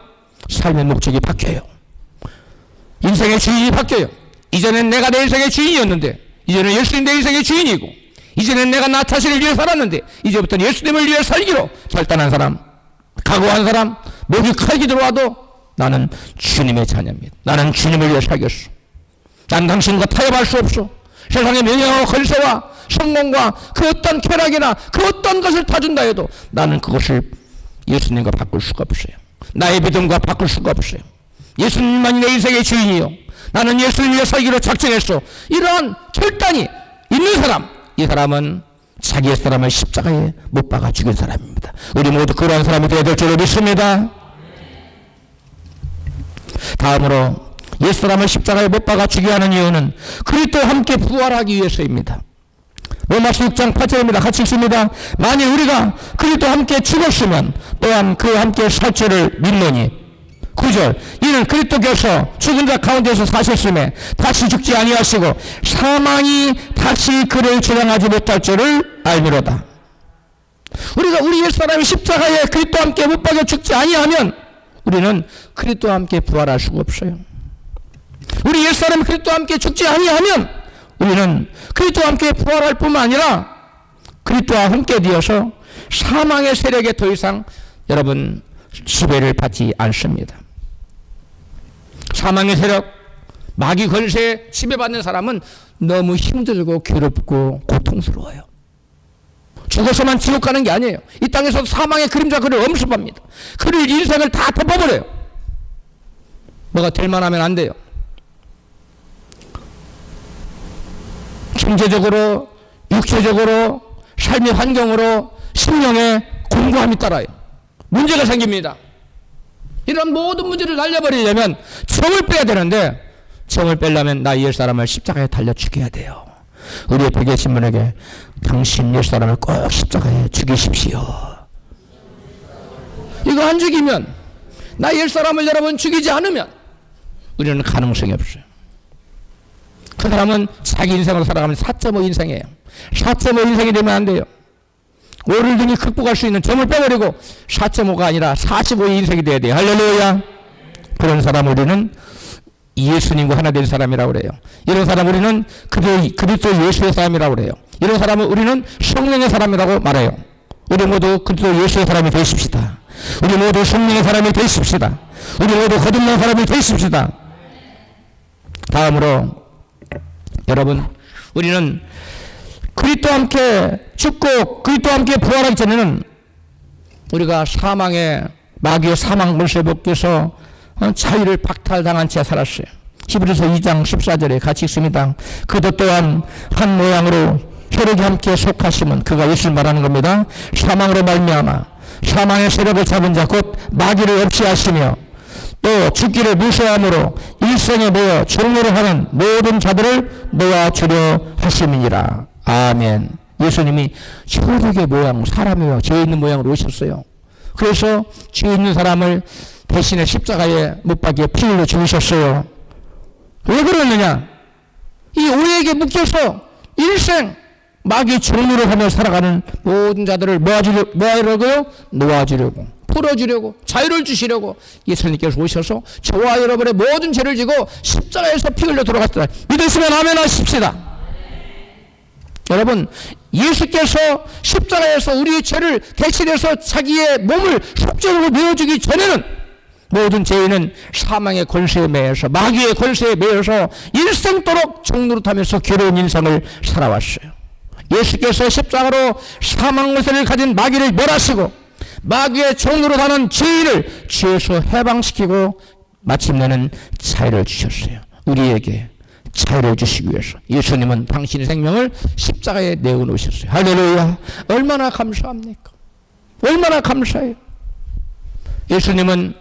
삶의 목적이 바뀌어요. 인생의 주인이 바뀌어요. 이전엔 내가 내 인생의 주인이었는데 이제는 예수님 내 인생의 주인이고, 이전엔 내가 나 자신을 위해 살았는데 이제부터는 예수님을 위해 살기로 결단한 사람, 각오한 사람, 목이 칼기 들어와도 나는 주님의 자녀입니다. 나는 주님을 위해 살겠소. 난 당신과 타협할 수 없소. 세상의 명예와 권세와 성공과 그 어떤 쾌락이나 그 어떤 것을 다 준다 해도 나는 그것을 예수님과 바꿀 수가 없어요. 나의 믿음과 바꿀 수가 없어요. 예수님만이 내 인생의 주인이요, 나는 예수님 위해 살기로 작정했소. 이러한 결단이 있는 사람, 이 사람은 자기의 사람을 십자가에 못 박아 죽인 사람입니다. 우리 모두 그러한 사람이 되어야 될 줄로 믿습니다. 다음으로 옛사람을 십자가에 못 박아 죽여야 하는 이유는 그리스도와 함께 부활하기 위해서입니다. 로마서 6장 8절입니다. 같이 읽습니다. 만일 우리가 그리스도와 함께 죽었으면 또한 그와 함께 살 줄을 믿노니. 9절, 이는 그리스도께서 죽은 자 가운데서 사셨음에 다시 죽지 아니하시고 사망이 다시 그를 주장하지 못할 줄을 알미로다. 우리가 우리 옛사람이 십자가에 그리스도와 함께 못 박여 죽지 아니하면 우리는 그리스도와 함께 부활할 수가 없어요. 우리 옛사람이 그리스도와 함께 죽지 아니하면 우리는 그리스도와 함께 부활할 뿐만 아니라 그리스도와 함께 되어서 사망의 세력에 더 이상 여러분 지배를 받지 않습니다. 사망의 세력, 마귀 권세에 지배받는 사람은 너무 힘들고 괴롭고 고통스러워요. 죽어서만 지옥 가는 게 아니에요. 이 땅에서 사망의 그림자 그를 엄습합니다. 그를 인생을 다 덮어버려요. 뭐가 될 만하면 안 돼요. 경제적으로, 육체적으로, 삶의 환경으로, 심령의 공고함이 따라요. 문제가 생깁니다. 이런 모든 문제를 날려버리려면 정을 빼야 되는데, 정을 빼려면 나 옛사람을 십자가에 달려 죽여야 돼요. 우리 옆에 계신 분에게 당신 옛사람을 꼭 십자가에 죽이십시오. 이거 안 죽이면, 나 옛사람을 여러분 죽이지 않으면 우리는 가능성이 없어요. 그 사람은 자기 인생으로 살아가면 4.5 인생이에요. 4.5 인생이 되면 안 돼요. 5를 등이 극복할 수 있는 점을 빼버리고 4.5가 아니라 45의 인생이 돼야 돼요. 할렐루야. 그런 사람 우리는 예수님과 하나 된 사람이라고 그래요. 이런 사람 우리는 그리스도 예수의 사람이라고 그래요. 이런 사람은 우리는 성령의 사람이라고 말해요. 우리 모두 그리스도 예수의 사람이 되십시다. 우리 모두 성령의 사람이 되십시다. 우리 모두 거듭난 사람이 되십시다. 다음으로 여러분, 우리는 그리스도와 함께 죽고 그리스도와 함께 부활하기 전에는 우리가 사망의 마귀의 사망 권세 밖에서 자유를 박탈당한 채 살았어요. 히브리서 2장 14절에 같이 있습니다. 그도 또한 한 모양으로 혈육이 함께 속하시면, 그가 예수를 말하는 겁니다. 사망으로 말미암아 사망의 세력을 잡은 자 곧 마귀를 없이 하시며 또 죽기를 무서워함으로 일생에 모여 종로로 하는 모든 자들을 놓아주려 하심이니라. 아멘. 예수님이 혈육의 모양, 사람이요 죄 있는 모양으로 오셨어요. 그래서 죄 있는 사람을 대신에 십자가에 못 박여 피 흘려 죽으셨어요. 왜 그러느냐? 이 오해에게 묶여서 일생 마귀의 종로를 하며 살아가는 모든 자들을 모아주려고요? 놓아주려고, 풀어주려고, 자유를 주시려고 예수님께서 오셔서 저와 여러분의 모든 죄를 지고 십자가에서 피 흘려 돌아갔다. 믿으시면 아멘 하십시다. 여러분, 예수께서 십자가에서 우리의 죄를 대신해서 자기의 몸을 속죄로 내어주기 전에는 모든 죄인은 사망의 권세에 매여서 마귀의 권세에 매여서 일생도록 종노릇하면서 괴로운 인생을 살아왔어요. 예수께서 십자가로 사망 권세를 가진 마귀를 멸하시고 마귀의 종노릇하는 죄인을 죄에서 해방시키고 마침내는 자유를 주셨어요. 우리에게 자유를 주시기 위해서 예수님은 당신의 생명을 십자가에 내어놓으셨어요. 할렐루야. 얼마나 감사합니까? 얼마나 감사해요. 예수님은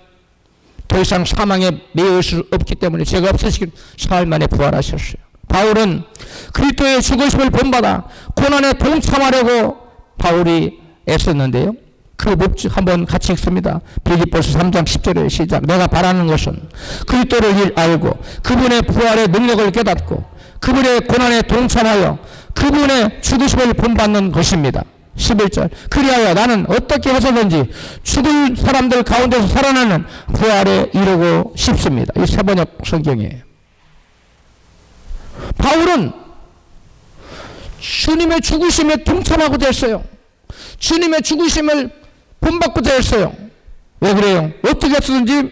더 이상 사망에 매일 수 없기 때문에 죄가 없으시기 사흘 만에 부활하셨어요. 바울은 그리스도의 죽으심을 본받아 고난에 동참하려고 바울이 애썼는데요. 그 목적 한번 같이 읽습니다. 빌립보서 3장 10절에 시작. 내가 바라는 것은 그리스도를 알고 그분의 부활의 능력을 깨닫고 그분의 고난에 동참하여 그분의 죽으심을 본받는 것입니다. 11절. 그리하여 나는 어떻게 해서든지 죽은 사람들 가운데서 살아나는 부활에 이르고 싶습니다. 이 세번역 성경이에요. 바울은 주님의 죽으심에 동참하고자 했어요. 주님의 죽으심을 본받고자 했어요. 왜 그래요? 어떻게 해서든지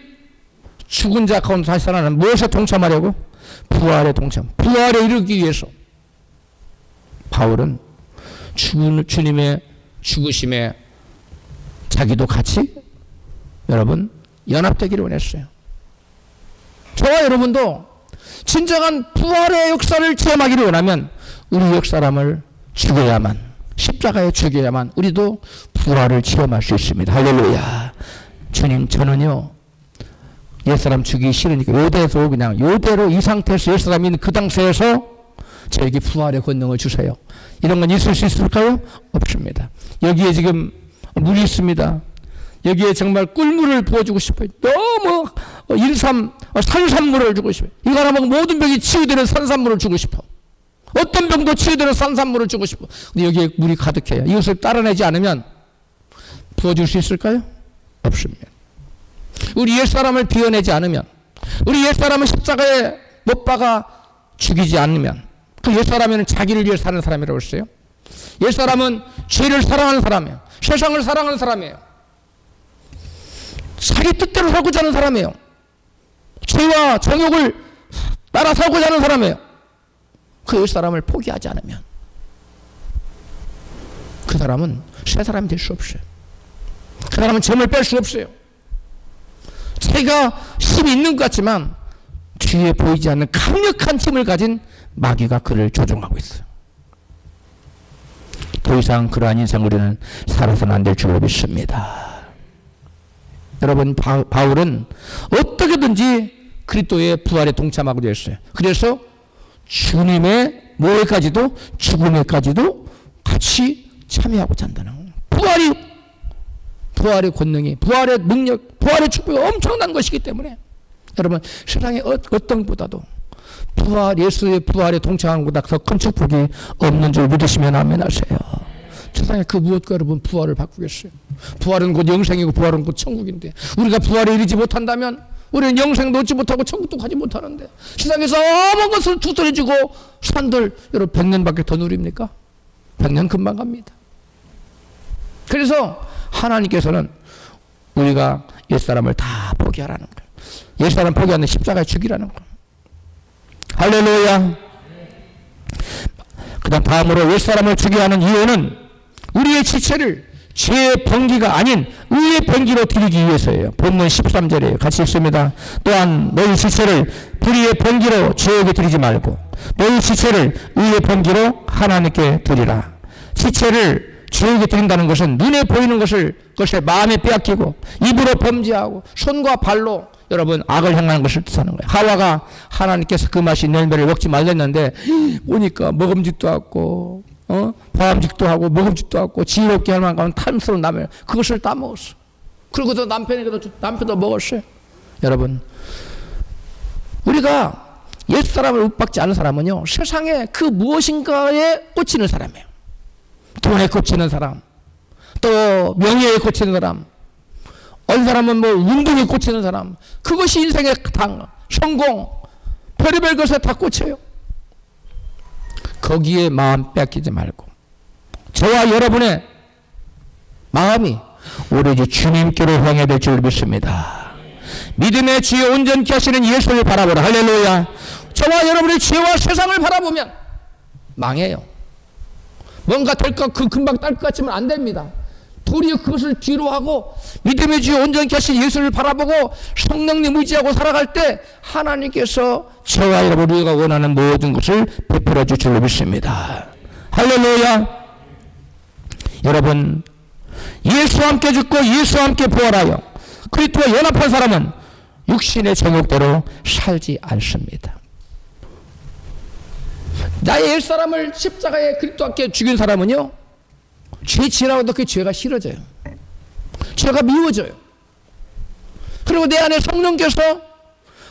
죽은 자 가운데 다시 살아나는 무엇에 동참하려고? 부활에 동참. 부활에 이르기 위해서 바울은 주님의 죽으심에 자기도 같이 여러분 연합되기를 원했어요. 저와 여러분도 진정한 부활의 역사를 체험하기를 원하면 우리 역사람을 죽여야만, 십자가에 죽여야만 우리도 부활을 체험할 수 있습니다. 할렐루야. 주님, 저는요 옛사람 죽이기 싫으니까 요대로 그냥 요대로 이 상태에서 옛사람이 있는 그 당시에서 저에게 부활의 권능을 주세요. 이런 건 있을 수 있을까요? 없습니다. 여기에 지금 물이 있습니다. 여기에 정말 꿀물을 부어주고 싶어요. 너무 산산물을 주고 싶어요. 이거 하나 먹으면 모든 병이 치유되는 산산물을 주고 싶어. 어떤 병도 치유되는 산산물을 주고 싶어. 근데 여기에 물이 가득해요. 이것을 따라내지 않으면 부어줄 수 있을까요? 없습니다. 우리 옛사람을 비워내지 않으면, 우리 옛사람을 십자가에 못 박아 죽이지 않으면, 그 옛사람은 자기를 위해 사는 사람이라고 했어요. 옛사람은 죄를 사랑하는 사람이에요. 세상을 사랑하는 사람이에요. 자기 뜻대로 살고자 하는 사람이에요. 죄와 정욕을 따라 살고자 하는 사람이에요. 그 옛사람을 포기하지 않으면 그 사람은 새 사람이 될 수 없어요. 그 사람은 점을 뺄 수 없어요. 자기가 힘이 있는 것 같지만 뒤에 보이지 않는 강력한 힘을 가진 마귀가 그를 조종하고 있어요. 더 이상 그러한 인생 우리는 살아서는 안 될 줄로 믿습니다. 여러분, 바울은 어떻게든지 그리스도의 부활에 동참하고자 했어요. 그래서 주님의 뭐에까지도, 죽음에까지도 같이 참여하고자 한다는 거예요. 부활의 권능이, 부활의 능력, 부활의 축복이 엄청난 것이기 때문에 여러분, 세상에 어떤 보다도 예수의 부활에 동참하는 것보다 더 큰 축복이 없는 줄 믿으시면 아멘 하세요. 세상에 그 무엇과 여러분 부활을 바꾸겠어요? 부활은 곧 영생이고 부활은 곧 천국인데 우리가 부활에 이르지 못한다면 우리는 영생도 얻지 못하고 천국도 가지 못하는데 세상에서 어떤 것을 두드려지고 산들 여러분 100년밖에 더 누립니까? 100년 금방 갑니다. 그래서 하나님께서는 우리가 옛사람을 다 포기하라는 거예요. 옛사람 포기하는 십자가에 죽이라는 거예요. 할렐루야. 그 다음으로 옛사람을 죽여야 하는 이유는 우리의 지체를 죄의 번기가 아닌 의의 번기로 드리기 위해서예요. 본문 13절이에요. 같이 읽습니다. 또한 너희 지체를 불의의 번기로 죄에게 드리지 말고 너희 지체를 의의 번기로 하나님께 드리라. 지체를 죄에게 드린다는 것은 눈에 보이는 것을 마음에 빼앗기고 입으로 범죄하고 손과 발로 여러분 악을 행하는 것을 뜻하는 거예요. 하와가 하나님께서 그 맛이 열매를 먹지 말랬는데 보니까 먹음직도 하고 보암직도 하고 먹음직도 하고 지혜롭게 할 만한 탐스러운 나무 그것을 따먹었어. 그리고도 남편도 먹었어요. 여러분, 우리가 옛사람을 윽박지 않은 사람은요 세상에 그 무엇인가에 꽂히는 사람이에요. 돈에 꽂히는 사람, 또 명예에 꽂히는 사람, 어떤 사람은 뭐 운동에 꽂히는 사람, 그것이 인생의 성공, 별의별 것에 다 꽂혀요. 거기에 마음 뺏기지 말고 저와 여러분의 마음이 오로지 주님께로 향해 될 줄 믿습니다. 믿음의 주에 온전케 하시는 예수를 바라보라. 할렐루야. 저와 여러분의 죄와 세상을 바라보면 망해요. 뭔가 될 것, 금방 딸 것 같지만 안 됩니다. 도리어 그것을 뒤로 하고 믿음의 주에 온전케 하신 예수를 바라보고 성령님 의지하고 살아갈 때 하나님께서 저와 여러분 우리가 원하는 모든 것을 베풀어 줄 줄로 믿습니다. 할렐루야. 여러분, 예수와 함께 죽고 예수와 함께 부활하여 그리스도와 연합한 사람은 육신의 정욕대로 살지 않습니다. 나의 옛사람을 십자가에 그리스도와 함께 죽인 사람은요, 죄 지나고도 그 죄가 싫어져요. 죄가 미워져요. 그리고 내 안에 성령께서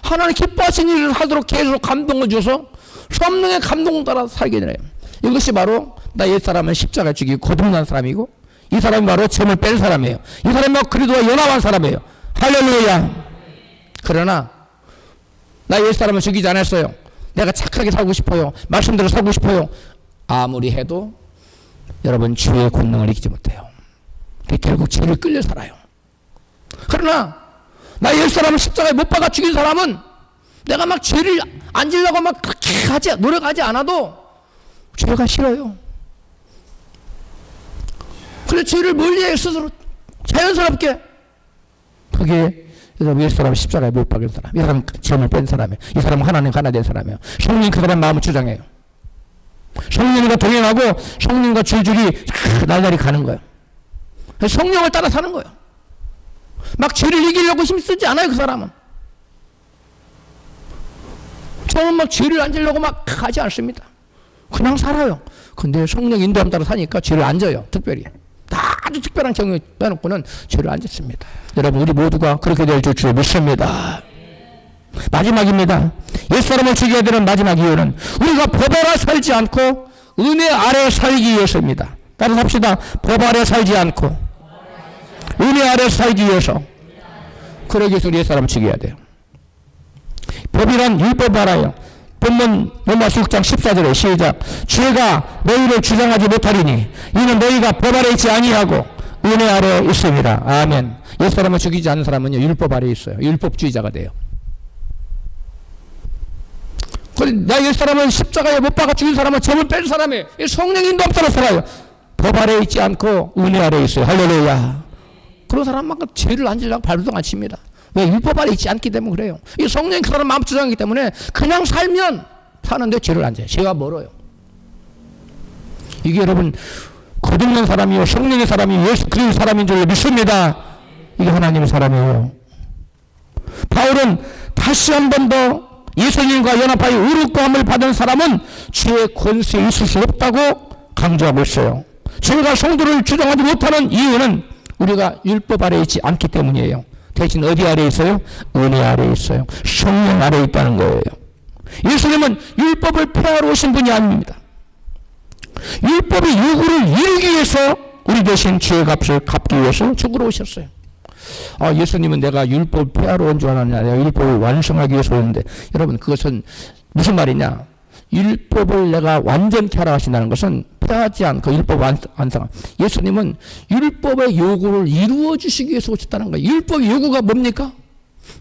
하나님 기뻐하신 일을 하도록 계속 감동을 줘서 성령의 감동 따라 살게 되네요. 이것이 바로 나 옛사람은 십자가에 죽이고 거듭난 사람이고, 이 사람이 바로 점을 뺀 사람이에요. 이 사람이 바로 그리스도와 연합한 사람이에요. 할렐루야. 그러나 나 옛사람은 죽이지 않았어요. 내가 착하게 살고 싶어요. 말씀대로 살고 싶어요. 아무리 해도 여러분 주의 권능을 이기지 못해요. 결국 죄를 끌려 살아요. 그러나 나 옛사람을 십자가에 못 박아 죽인 사람은 내가 막 죄를 안 지려고 막 그렇게 노력하지 않아도 죄가 싫어요. 그래서 죄를 멀리해 스스로 자연스럽게. 그게 옛사람 십자가에 못 박은 사람, 이 사람은 점을 뺀 사람이에요. 이 사람은 하나님 하나 된 사람이에요. 성령 그 사람 마음을 주장해요. 성령과 동행하고 성령과 줄줄이 날달이 가는 거예요. 성령을 따라 사는 거예요. 막 죄를 이기려고 힘쓰지 않아요. 그 사람은 저는 막 죄를 안 지려고 막 하지 않습니다. 그냥 살아요. 근데 성령 인도함 따라 사니까 죄를 안 져요. 특별히 아주 특별한 경우에 빼놓고는 죄를 안 짓습니다. 여러분, 우리 모두가 그렇게 될 줄 믿습니다. 마지막입니다. 옛사람을 죽여야 되는 마지막 이유는 우리가 법 아래 살지 않고 은혜 아래 살기 위해서입니다. 따라서 합시다. 법 아래 살지 않고 은혜 아래 살기 위해서. 그러기 위해서 우리 옛사람을 죽여야 돼요. 법이란 율법 알아요. 본문 로마서 6장 14절에 시작. 죄가 너희를 주장하지 못하리니 이는 너희가 법 아래 있지 아니하고 은혜 아래 있습니다. 아멘. 옛사람을 죽이지 않는 사람은요, 율법 아래 있어요. 율법주의자가 돼요. 나 옛사람은 십자가에 못 박아 죽인 사람은 점을 뺀 사람이에요. 성령 인도함 따라 살아요. 법 아래 있지 않고 은혜 아래 있어요. 할렐루야. 그런 사람만큼 죄를 안 지려고 발도 안 칩니다. 왜? 율법 아래 있지 않기 때문에 그래요. 이 성령이 그 사람 마음 주장하기 때문에 그냥 살면 사는데 죄를 안 져요. 죄가 멀어요. 이게 여러분 거듭난 사람이요, 성령의 사람이 예수 그리스도의 사람인 줄 믿습니다. 이게 하나님의 사람이에요. 바울은 다시 한 번 더 예수님과 연합하여 의롭고함을 받은 사람은 죄의 권세에 있을 수 없다고 강조하고 있어요. 죄가 성도를 주장하지 못하는 이유는 우리가 율법 아래 있지 않기 때문이에요. 대신 어디 아래 있어요? 은혜 아래 있어요. 성령 아래 있다는 거예요. 예수님은 율법을 폐하러 오신 분이 아닙니다. 율법의 요구를 이루기 위해서 우리 대신 죄의 값을 갚기 위해서 죽으러 오셨어요. 예수님은 내가 율법 폐하러 온 줄 알았냐, 내가 율법을 완성하기 위해서 오는데, 여러분 그것은 무슨 말이냐? 율법을 내가 완전케 하라 하신다는 것은 폐하지 않고 율법 완성. 예수님은 율법의 요구를 이루어 주시기 위해서 오셨다는 거예요. 율법의 요구가 뭡니까?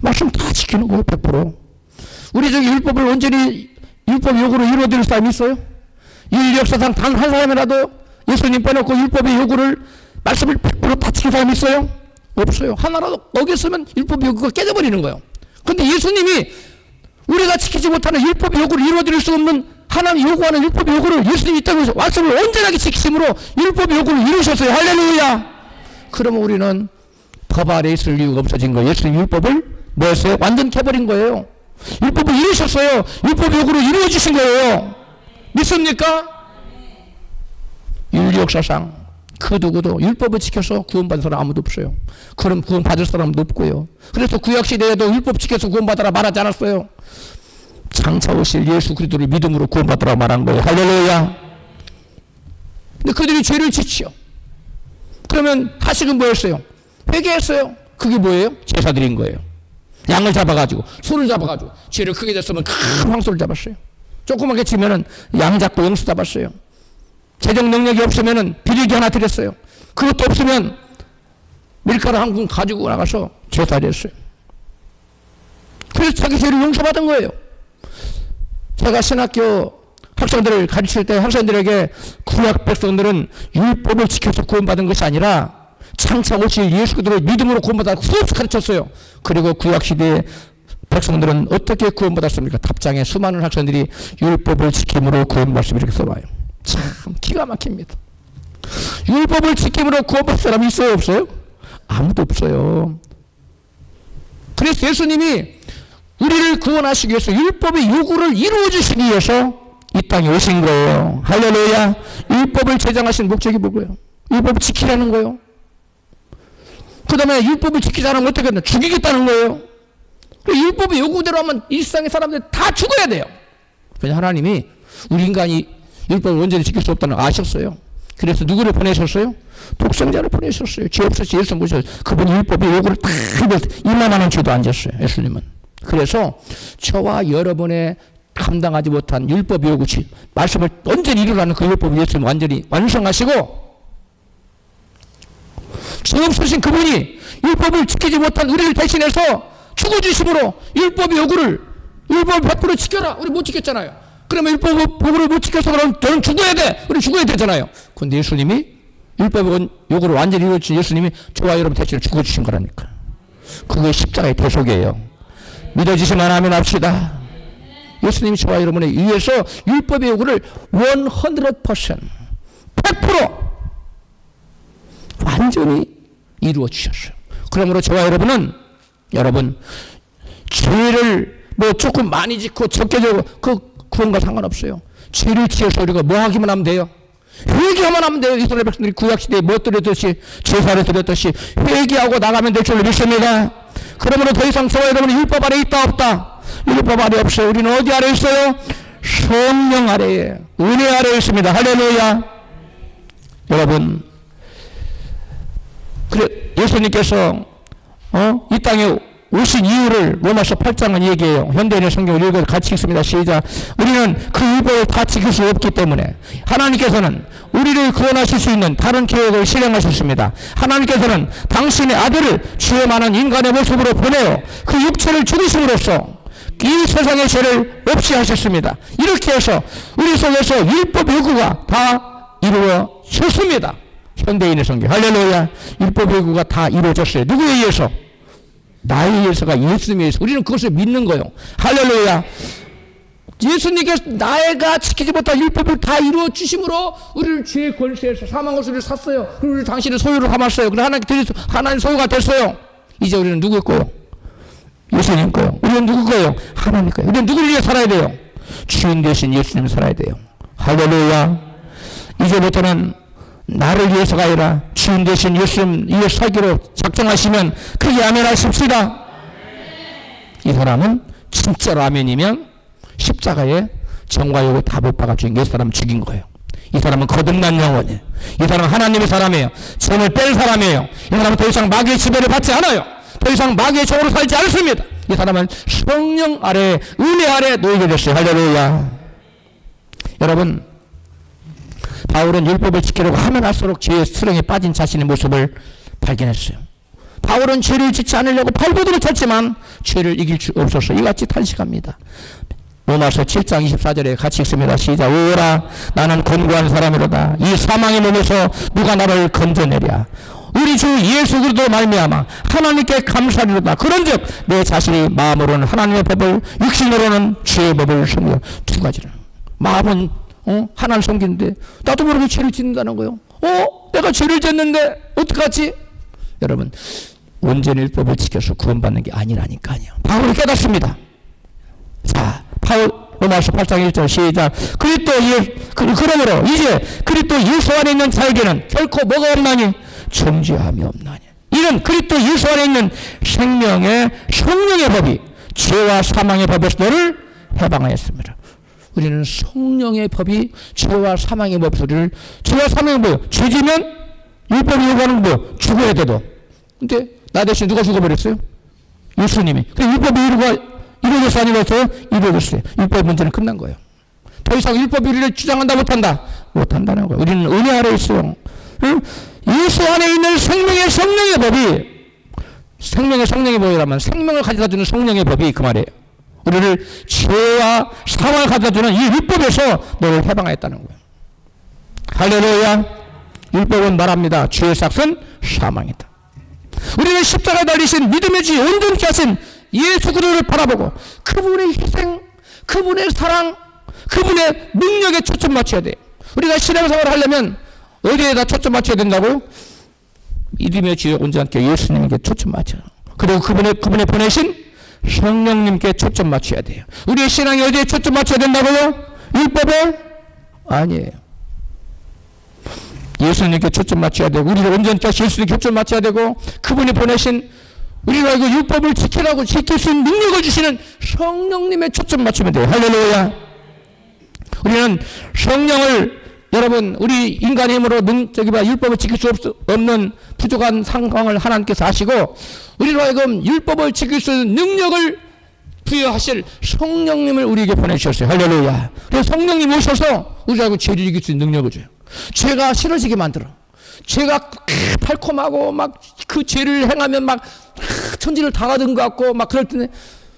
말씀 다 지키는 거예요. 100%. 우리 중에 율법을 온전히 율법 요구를 이루어 드릴 사람이 있어요? 인류 역사상 단 한 사람이라도 예수님 빼놓고 율법의 요구를 말씀을 100% 지킨 사람이 있어요? 없어요. 하나라도 어겼으면 율법 요구가 깨져버리는 거예요. 그런데 예수님이 우리가 지키지 못하는 율법 요구를 이루어드릴 수 없는 하나님 요구하는 율법 요구를 예수님이 있다고 해서 말씀을 온전하게 지키심으로 율법 요구를 이루셨어요. 할렐루야. 그러면 우리는 법 아래 있을 이유가 없어진 거예요. 예수님 율법을 뭐 했어요? 완전히 해버린 거예요. 율법을 이루셨어요. 율법 요구를 이루어주신 거예요. 믿습니까? 인류 역사상 그 누구도 율법을 지켜서 구원받은 사람 아무도 없어요. 그럼 구원받을 사람도 없고요. 그래서 구약시대에도 율법 지켜서 구원받으라 말하지 않았어요. 장차 오실 예수 그리스도를 믿음으로 구원받으라 말한 거예요. 할렐루야. 근데 그들이 죄를 지치요. 그러면 다시금 뭐였어요? 회개했어요. 그게 뭐예요? 제사 드린 거예요. 양을 잡아가지고 소를 잡아가지고 죄를 크게 됐으면 큰 황소를 잡았어요. 조그맣게 치면은 양 잡고 영수 잡았어요. 재정 능력이 없으면은 비리기 하나 드렸어요. 그것도 없으면 밀가루 한 군 가지고 나가서 제사를 했어요. 그래서 자기 죄를 용서받은 거예요. 제가 신학교 학생들을 가르칠 때 학생들에게 구약 백성들은 율법을 지켜서 구원받은 것이 아니라 장차 오실 예수 그리스도를 믿음으로 구원받아 수없이 가르쳤어요. 그리고 구약 시대의 백성들은 어떻게 구원받았습니까? 답장에 수많은 학생들이 율법을 지킴으로 구원받습니다 이렇게 써봐요. 참 기가 막힙니다. 율법을 지킴으로 구원받을 사람이 있어요 없어요? 아무도 없어요. 그래서 예수님이 우리를 구원하시기 위해서 율법의 요구를 이루어주시기 위해서 이 땅에 오신 거예요. 할렐루야. 율법을 제정하신 목적이 뭐고요? 율법을 지키라는 거예요. 그 다음에 율법을 지키지 않으면 어떻게 하나? 죽이겠다는 거예요. 율법의 요구대로 하면 이 세상의 사람들이 다 죽어야 돼요. 그래서 하나님이 우리 인간이 율법을 온전히 지킬 수 없다는 걸 아셨어요. 그래서 누구를 보내셨어요? 독생자를 보내셨어요. 죄 없으시 예수 모셨어요. 그분이 율법의 요구를 다 이만한 죄도 안 졌어요. 예수님은. 그래서 저와 여러분의 감당하지 못한 율법의 요구, 말씀을 온전히 이루라는 그 율법을 예수님 완전히 완성하시고 죄 없으신 그분이 율법을 지키지 못한 우리를 대신해서 죽어주심으로 율법의 요구를 100% 지켜라. 우리 못 지켰잖아요. 그러면 율법의 요구를 못 지켜서 그럼 너는 죽어야 돼. 우리 죽어야 되잖아요. 그런데 예수님이 율법의 요구를 완전히 이루어주신 예수님이 저와 여러분 대신에 죽어주신 거라니까. 그게 십자가의 대속이에요. 믿어주시면 아멘 합시다. 예수님이 저와 여러분을 위해서 율법의 요구를 100% 완전히 이루어 주셨어요. 그러므로 저와 여러분은 죄를 뭐 조금 많이 짓고 적게 지고 그 구원과 상관없어요. 죄를 지어서 우리가 뭐 하기만 하면 돼요? 회개하면 하면 돼요. 이스라엘 백성들이 구약시대에 뭐 드렸듯이 제사를 드렸듯이 회개하고 나가면 될 줄 믿습니다. 그러므로 더 이상 저와 여러분은 율법 아래 있다 없다? 율법 아래 없어요. 우리는 어디 아래 있어요? 성령 아래에, 은혜 아래에 있습니다. 할렐루야. 여러분, 그래 예수님께서 이 땅에 오신 이유를 로마서 8장은 얘기해요. 현대인의 성경을 읽어서 같이 읽습니다. 시작. 우리는 그 율법을 다 지킬 수 없기 때문에 하나님께서는 우리를 구원하실 수 있는 다른 계획을 실행하셨습니다. 하나님께서는 당신의 아들을 죄 많은 인간의 모습으로 보내어 그 육체를 죽이심으로써 이 세상의 죄를 없이 하셨습니다. 이렇게 해서 우리 속에서 율법 요구가 다 이루어졌습니다. 현대인의 성경. 할렐루야. 율법 요구가 다 이루어졌어요. 누구에 의해서? 나에 의해서가 예수님에 의해서. 우리는 그것을 믿는 거예요. 할렐루야. 예수님께서 나가 지키지 못한 율법을 다 이루어 주심으로 우리를 죄의 권세에서 사망의 소리를 샀어요. 그리고 우리를 당신의 소유로 삼았어요. 그래서 하나님 소유가 됐어요. 이제 우리는 누구의 거예요? 예수님 거예요. 우리는 누구 거예요? 하나님 거예요. 우리는 누구를 위해 살아야 돼요? 주인 되신 예수님을 살아야 돼요. 할렐루야. 이제부터는 나를 위해서가 아니라 주인 되신 예수님 위해 살기로 작정하시면 크게 아멘 하십시다. 이 사람은 진짜로 아멘이면 십자가에 정과 요구 다 못 박아준 이 사람 죽인 거예요. 이 사람은 거듭난 영혼이에요. 이 사람은 하나님의 사람이에요. 죄를 뺄 사람이에요. 이 사람은 더 이상 마귀의 지배를 받지 않아요. 더 이상 마귀의 종으로 살지 않습니다. 이 사람은 성령 아래, 은혜 아래 놓이게 됐어요. 할렐루야. 여러분, 바울은 율법을 지키려고 하면 할수록 죄의 수렁에 빠진 자신의 모습을 발견했어요. 바울은 죄를 짓지 않으려고 발버둥을 쳤지만 죄를 이길 수 없어서 이같이 탄식합니다. 로마서 7장 24절에 같이 읽습니다. 시작. 오라 나는 권고한 사람이로다. 이 사망의 몸에서 누가 나를 건져내랴. 우리 주 예수 그리스도 말미암아 하나님께 감사하리로다. 그런즉 내 자신이 마음으로는 하나님의 법을, 육신으로는 죄의 법을 섬겨. 두 가지를. 마음은 하나님 섬기는데 나도 모르게 죄를 짓는다는 거예요. 내가 죄를 짓는데 어떡하지? 여러분, 온전히 율법을 지켜서 구원받는 게 아니라니까요. 바울이 깨닫습니다. 자, 로마서 8장 1절 시작. 그러므로 이제 그리스도 예수 안에 있는 자에게는 결코 뭐가 없나니? 정죄함이 없나니. 이는 그리스도 예수 안에 있는 생명의 성령의 법이 죄와 사망의 법에서 너를 해방하였습니다. 우리는 성령의 법이 죄와 사망의 법에서 우리를, 죄와 사망의 법, 죄지면 율법이 요구하는 거 뭐? 죽어야 돼도. 근데 나 대신 누가 죽어버렸어요? 예수님이. 그래서 율법이 이루어졌어 안 이루어졌어요? 이루어졌어요. 율법 문제는 끝난 거예요. 더 이상 율법이 우리를 주장한다 못한다? 못한다는 거예요. 우리는 은혜 아래 있어요. 응? 예수 안에 있는 생명의 성령의 법이 생명의 성령의 법이라면 생명을 가져다주는 성령의 법이 그 말이에요. 우리를 죄와 사망을 가져다주는 이 율법에서 너를 해방하였다는 거예요. 할렐루야. 율법은 말합니다. 죄의 삭은 사망이다. 우리는 십자가에 달리신 믿음의 주 온전케 하신 예수 그리스도를 바라보고 그분의 희생, 그분의 사랑, 그분의 능력에 초점 맞춰야 돼요. 우리가 신앙생활을 하려면 어디에다 초점 맞춰야 된다고요? 믿음의 주에 온전케 예수님께 초점 맞춰요. 그리고 그분의 보내신 성령님께 초점 맞춰야 돼요. 우리의 신앙이 어디에 초점 맞춰야 된다고요? 율법에? 아니에요. 예수님께 초점 맞춰야 되고 우리를 온전케 하신 예수님께 초점 맞춰야 되고 그분이 보내신 우리가 그 율법을 지키라고 지킬 수 있는 능력을 주시는 성령님의 초점 맞추면 돼요. 할렐루야. 우리는 성령을 여러분 우리 인간의 힘으로 율법을 지킬 수 없는 부족한 상황을 하나님께서 하시고 우리로 하여금 율법을 지킬 수 있는 능력을 부여하실 성령님을 우리에게 보내주셨어요. 할렐루야. 그래서 성령님이 오셔서 우리하고 죄를 이길 수 있는 능력을 줘요. 죄가 싫어지게 만들어. 죄가 달콤하고 막 그 죄를 행하면 막 천지를 당하던 것 같고 막 그럴 때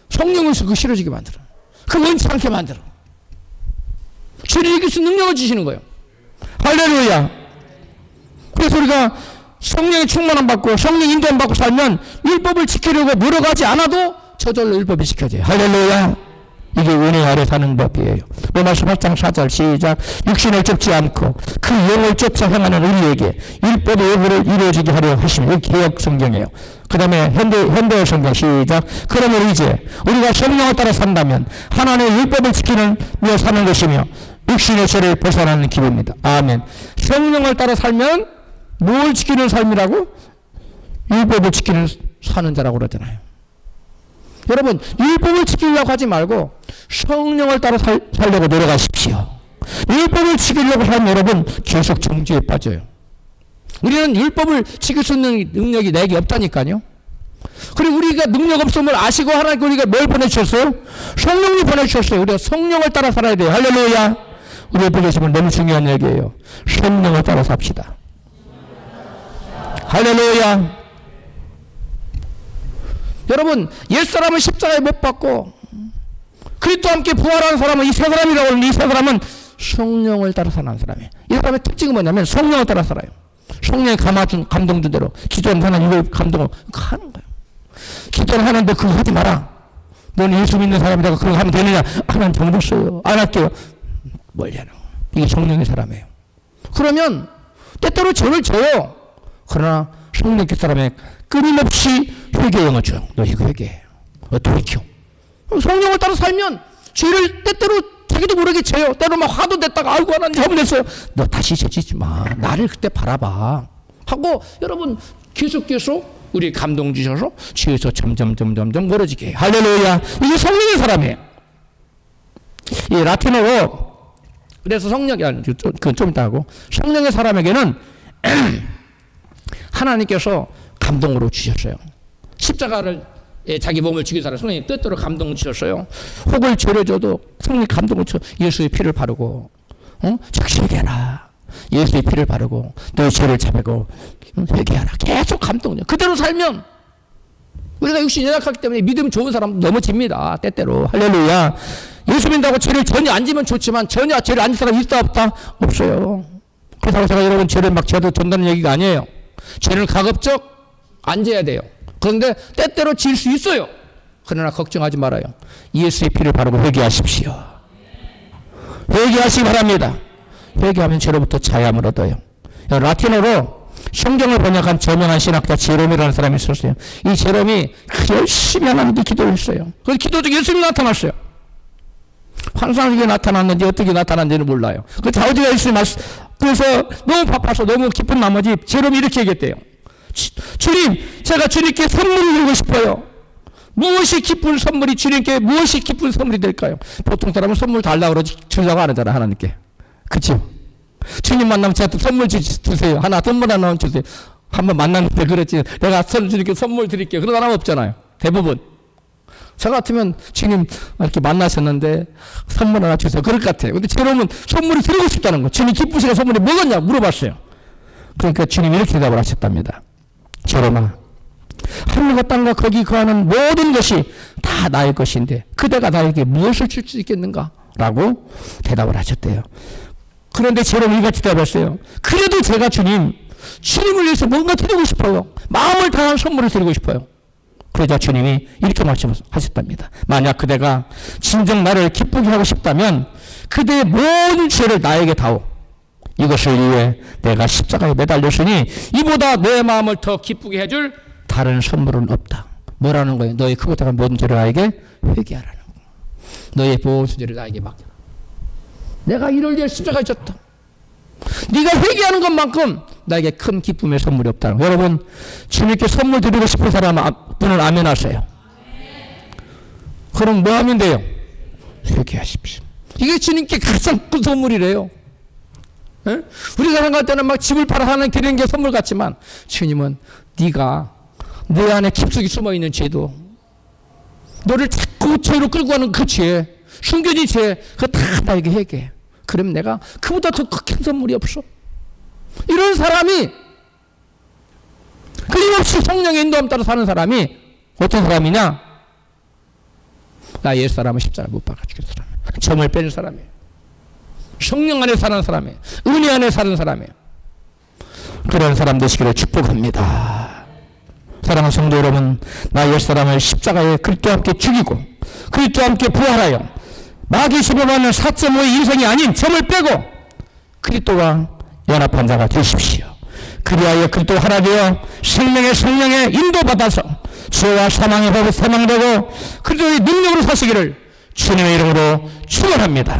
성령으로서 그 싫어지게 만들어. 그 원치 않게 만들어. 죄를 이길 수 있는 능력을 주시는 거예요. 할렐루야. 그래서 우리가 성령의 충만함 받고 성령 인도함 받고 살면 율법을 지키려고 노력하지 않아도 저절로 율법이 지켜져요. 할렐루야. 이게 은혜 아래 사는 법이에요. 로마서 8장 4절 시작. 육신을 쫓지 않고 그 영을 쫓아 행하는 우리에게 율법의 요구를 이루어지게 하려 하시며 여기 개역 성경이에요. 그 다음에 현대어 성경 시작. 그러면 이제 우리가 성령을 따라 산다면 하나님의 율법을 지키며 사는 것이며 육신의 죄를 벗어나는 길입니다. 아멘. 성령을 따라 살면 뭘 지키는 삶이라고? 율법을 지키는 사는 자라고 그러잖아요. 여러분 율법을 지키려고 하지 말고 성령을 따라 살려고 노력하십시오. 율법을 지키려고 하면 여러분 계속 정죄에 빠져요. 우리는 율법을 지킬 수 있는 능력이 내게 없다니까요. 그리고 우리가 능력 없음을 아시고 하나님께 우리가 뭘 보내주셨어요? 성령을 보내주셨어요. 우리가 성령을 따라 살아야 돼요. 할렐루야. 우리 옆에 계시면 너무 중요한 얘기예요. 성령을 따라 삽시다. 할렐루야. 여러분 옛사람은 십자가에 못 박고 그리스도와 함께 부활한 사람은 이 세 사람이라고 하는데 이 세 사람은 성령을 따라 사는 사람이에요. 이 사람의 특징은 뭐냐면 성령을 따라 살아요. 성령이 감동 준 대로 기도는 하나 이걸 감동을 하는 거예요. 기도를 하는데 그거 하지 마라. 너는 예수 믿는 사람이라고 그거 하면 되느냐? 하면 정됐어요. 안 할게요. 멀리 하는 거예요. 이게 성령의 사람이에요. 그러면 때때로 죄를 져요. 그러나 성령의 사람의 끊임없이 회개의 영을 줘요. 너 이거 회개해. 돌이켜. 성령을 따라 살면 죄를 때때로 자기도 모르게 져요. 때로 막 화도 냈다가 아이고 하나님 잘못했어요. 너 다시 죄짓지 마. 나를 그때 바라봐. 하고 여러분 계속 우리 감동 주셔서 죄에서 점점 멀어지게 해요. 할렐루야. 이게 성령의 사람이에요. 이 라틴어로 그래서 성령이 그건 좀 이따 하고 성령의 사람에게는 하나님께서 감동으로 주셨어요. 십자가를 자기 몸을 죽인 사람 성령이 뜻대로 감동을 주셨어요. 혹을 죄를 져도 성령이 감동을 줘. 예수의 피를 바르고 즉시 회개하라. 예수의 피를 바르고 너의 죄를 잡고 회개하라. 계속 감동. 그대로 살면 우리가 육신이 연약하기 때문에 믿음 좋은 사람 넘어집니다. 때때로. 할렐루야. 예수 믿는다고 죄를 전혀 안 지면 좋지만 전혀 죄를 안 질 사람 있다 없다? 없어요. 그래서 제가 여러분 죄를 막 져도 된다는 얘기가 아니에요. 죄를 가급적 안 져야 돼요. 그런데 때때로 질 수 있어요. 그러나 걱정하지 말아요. 예수의 피를 바르고 회개하십시오. 회개하시기 바랍니다. 회개하면 죄로부터 자유함을 얻어요. 라틴어로 성경을 번역한 저명한 신학자 제롬이라는 사람이 있었어요. 이 제롬이 열심히 하나님께 기도를 했어요. 그래서 기도 중에 예수님이 나타났어요. 환상하게 나타났는지 어떻게 나타났는지는 몰라요. 그 자우지가 예수님 그래서 너무 바빠서 너무 기쁜 나머지 제롬이 이렇게 얘기했대요. 주님, 제가 주님께 선물을 드리고 싶어요. 무엇이 기쁜 선물이 주님께 무엇이 기쁜 선물이 될까요? 보통 사람은 선물 달라고 그러지 주려고 안 하잖아 하나님께. 그렇죠? 주님 만나면 저한테 선물 주세요. 하나 선물 하나 주세요. 한번 만났는데 그랬지. 내가 주님께 선물 드릴게요. 그런 사람 없잖아요. 대부분. 저 같으면 주님 이렇게 만나셨는데 선물 하나 주세요. 그럴 것 같아요. 근데 제롬은 선물을 드리고 싶다는 거예요. 주님 기쁘시는 선물이 뭐겠냐 물어봤어요. 그러니까 주님이 이렇게 대답을 하셨답니다. 제롬아, 하늘과 땅과 거기 거하는 모든 것이 다 나의 것인데 그대가 나에게 무엇을 줄 수 있겠는가? 라고 대답을 하셨대요. 그런데 제롬 이같이 대답했어요. 그래도 제가 주님을 위해서 뭔가 드리고 싶어요. 마음을 다한 선물을 드리고 싶어요. 그러자 주님이 이렇게 말씀하셨답니다. 만약 그대가 진정 나를 기쁘게 하고 싶다면 그대의 모든 죄를 나에게 다오. 이것을 위해 내가 십자가에 매달렸으니 이보다 내 마음을 더 기쁘게 해줄 다른 선물은 없다. 뭐라는 거예요? 너의 크고 작은 모든 죄를 나에게 회개하라는 거예요. 너의 모든 죄를 나에게 맡겨라. 내가 이를 위해 십자가에 졌다. 네가 회개하는 것만큼 나에게 큰 기쁨의 선물이 없다는 거예요. 여러분, 주님께 선물 드리고 싶은 분은 아멘 하세요. 그럼 뭐 하면 돼요? 회개하십시오. 이게 주님께 가장 큰 선물이래요. 에? 우리가 생각할 때는 막 집을 팔아 하나님 드리는 게 선물 같지만 주님은 네가 내 안에 깊숙이 숨어있는 죄도 너를 자꾸 죄로 끌고 가는 그 죄, 숨겨진 죄, 그거 다 나에게 회개해. 그럼 내가 그보다 더 큰 선물이 없어. 이런 사람이 끊임없이 성령의 인도함 따라 사는 사람이 어떤 사람이냐? 나 옛사람은 십자가 못 박아 죽인 사람, 점을 빼는 사람이에요. 성령 안에 사는 사람이에요. 은혜 안에 사는 사람이에요. 그런 사람 되시기를 축복합니다. 사랑하는 성도 여러분, 나 옛사람을 십자가에 그리스도와 함께 죽이고 그리스도와 함께 부활하여 마귀 시범하는 4.5의 인생이 아닌 점을 빼고 그리스도와 연합한 자가 되십시오. 그리하여 그리스도 하나 되어 생명의 성령에 인도받아서 죄와 사망의 법에 사망되고 그리스도의 능력으로 사시기를 주님의 이름으로 축원합니다.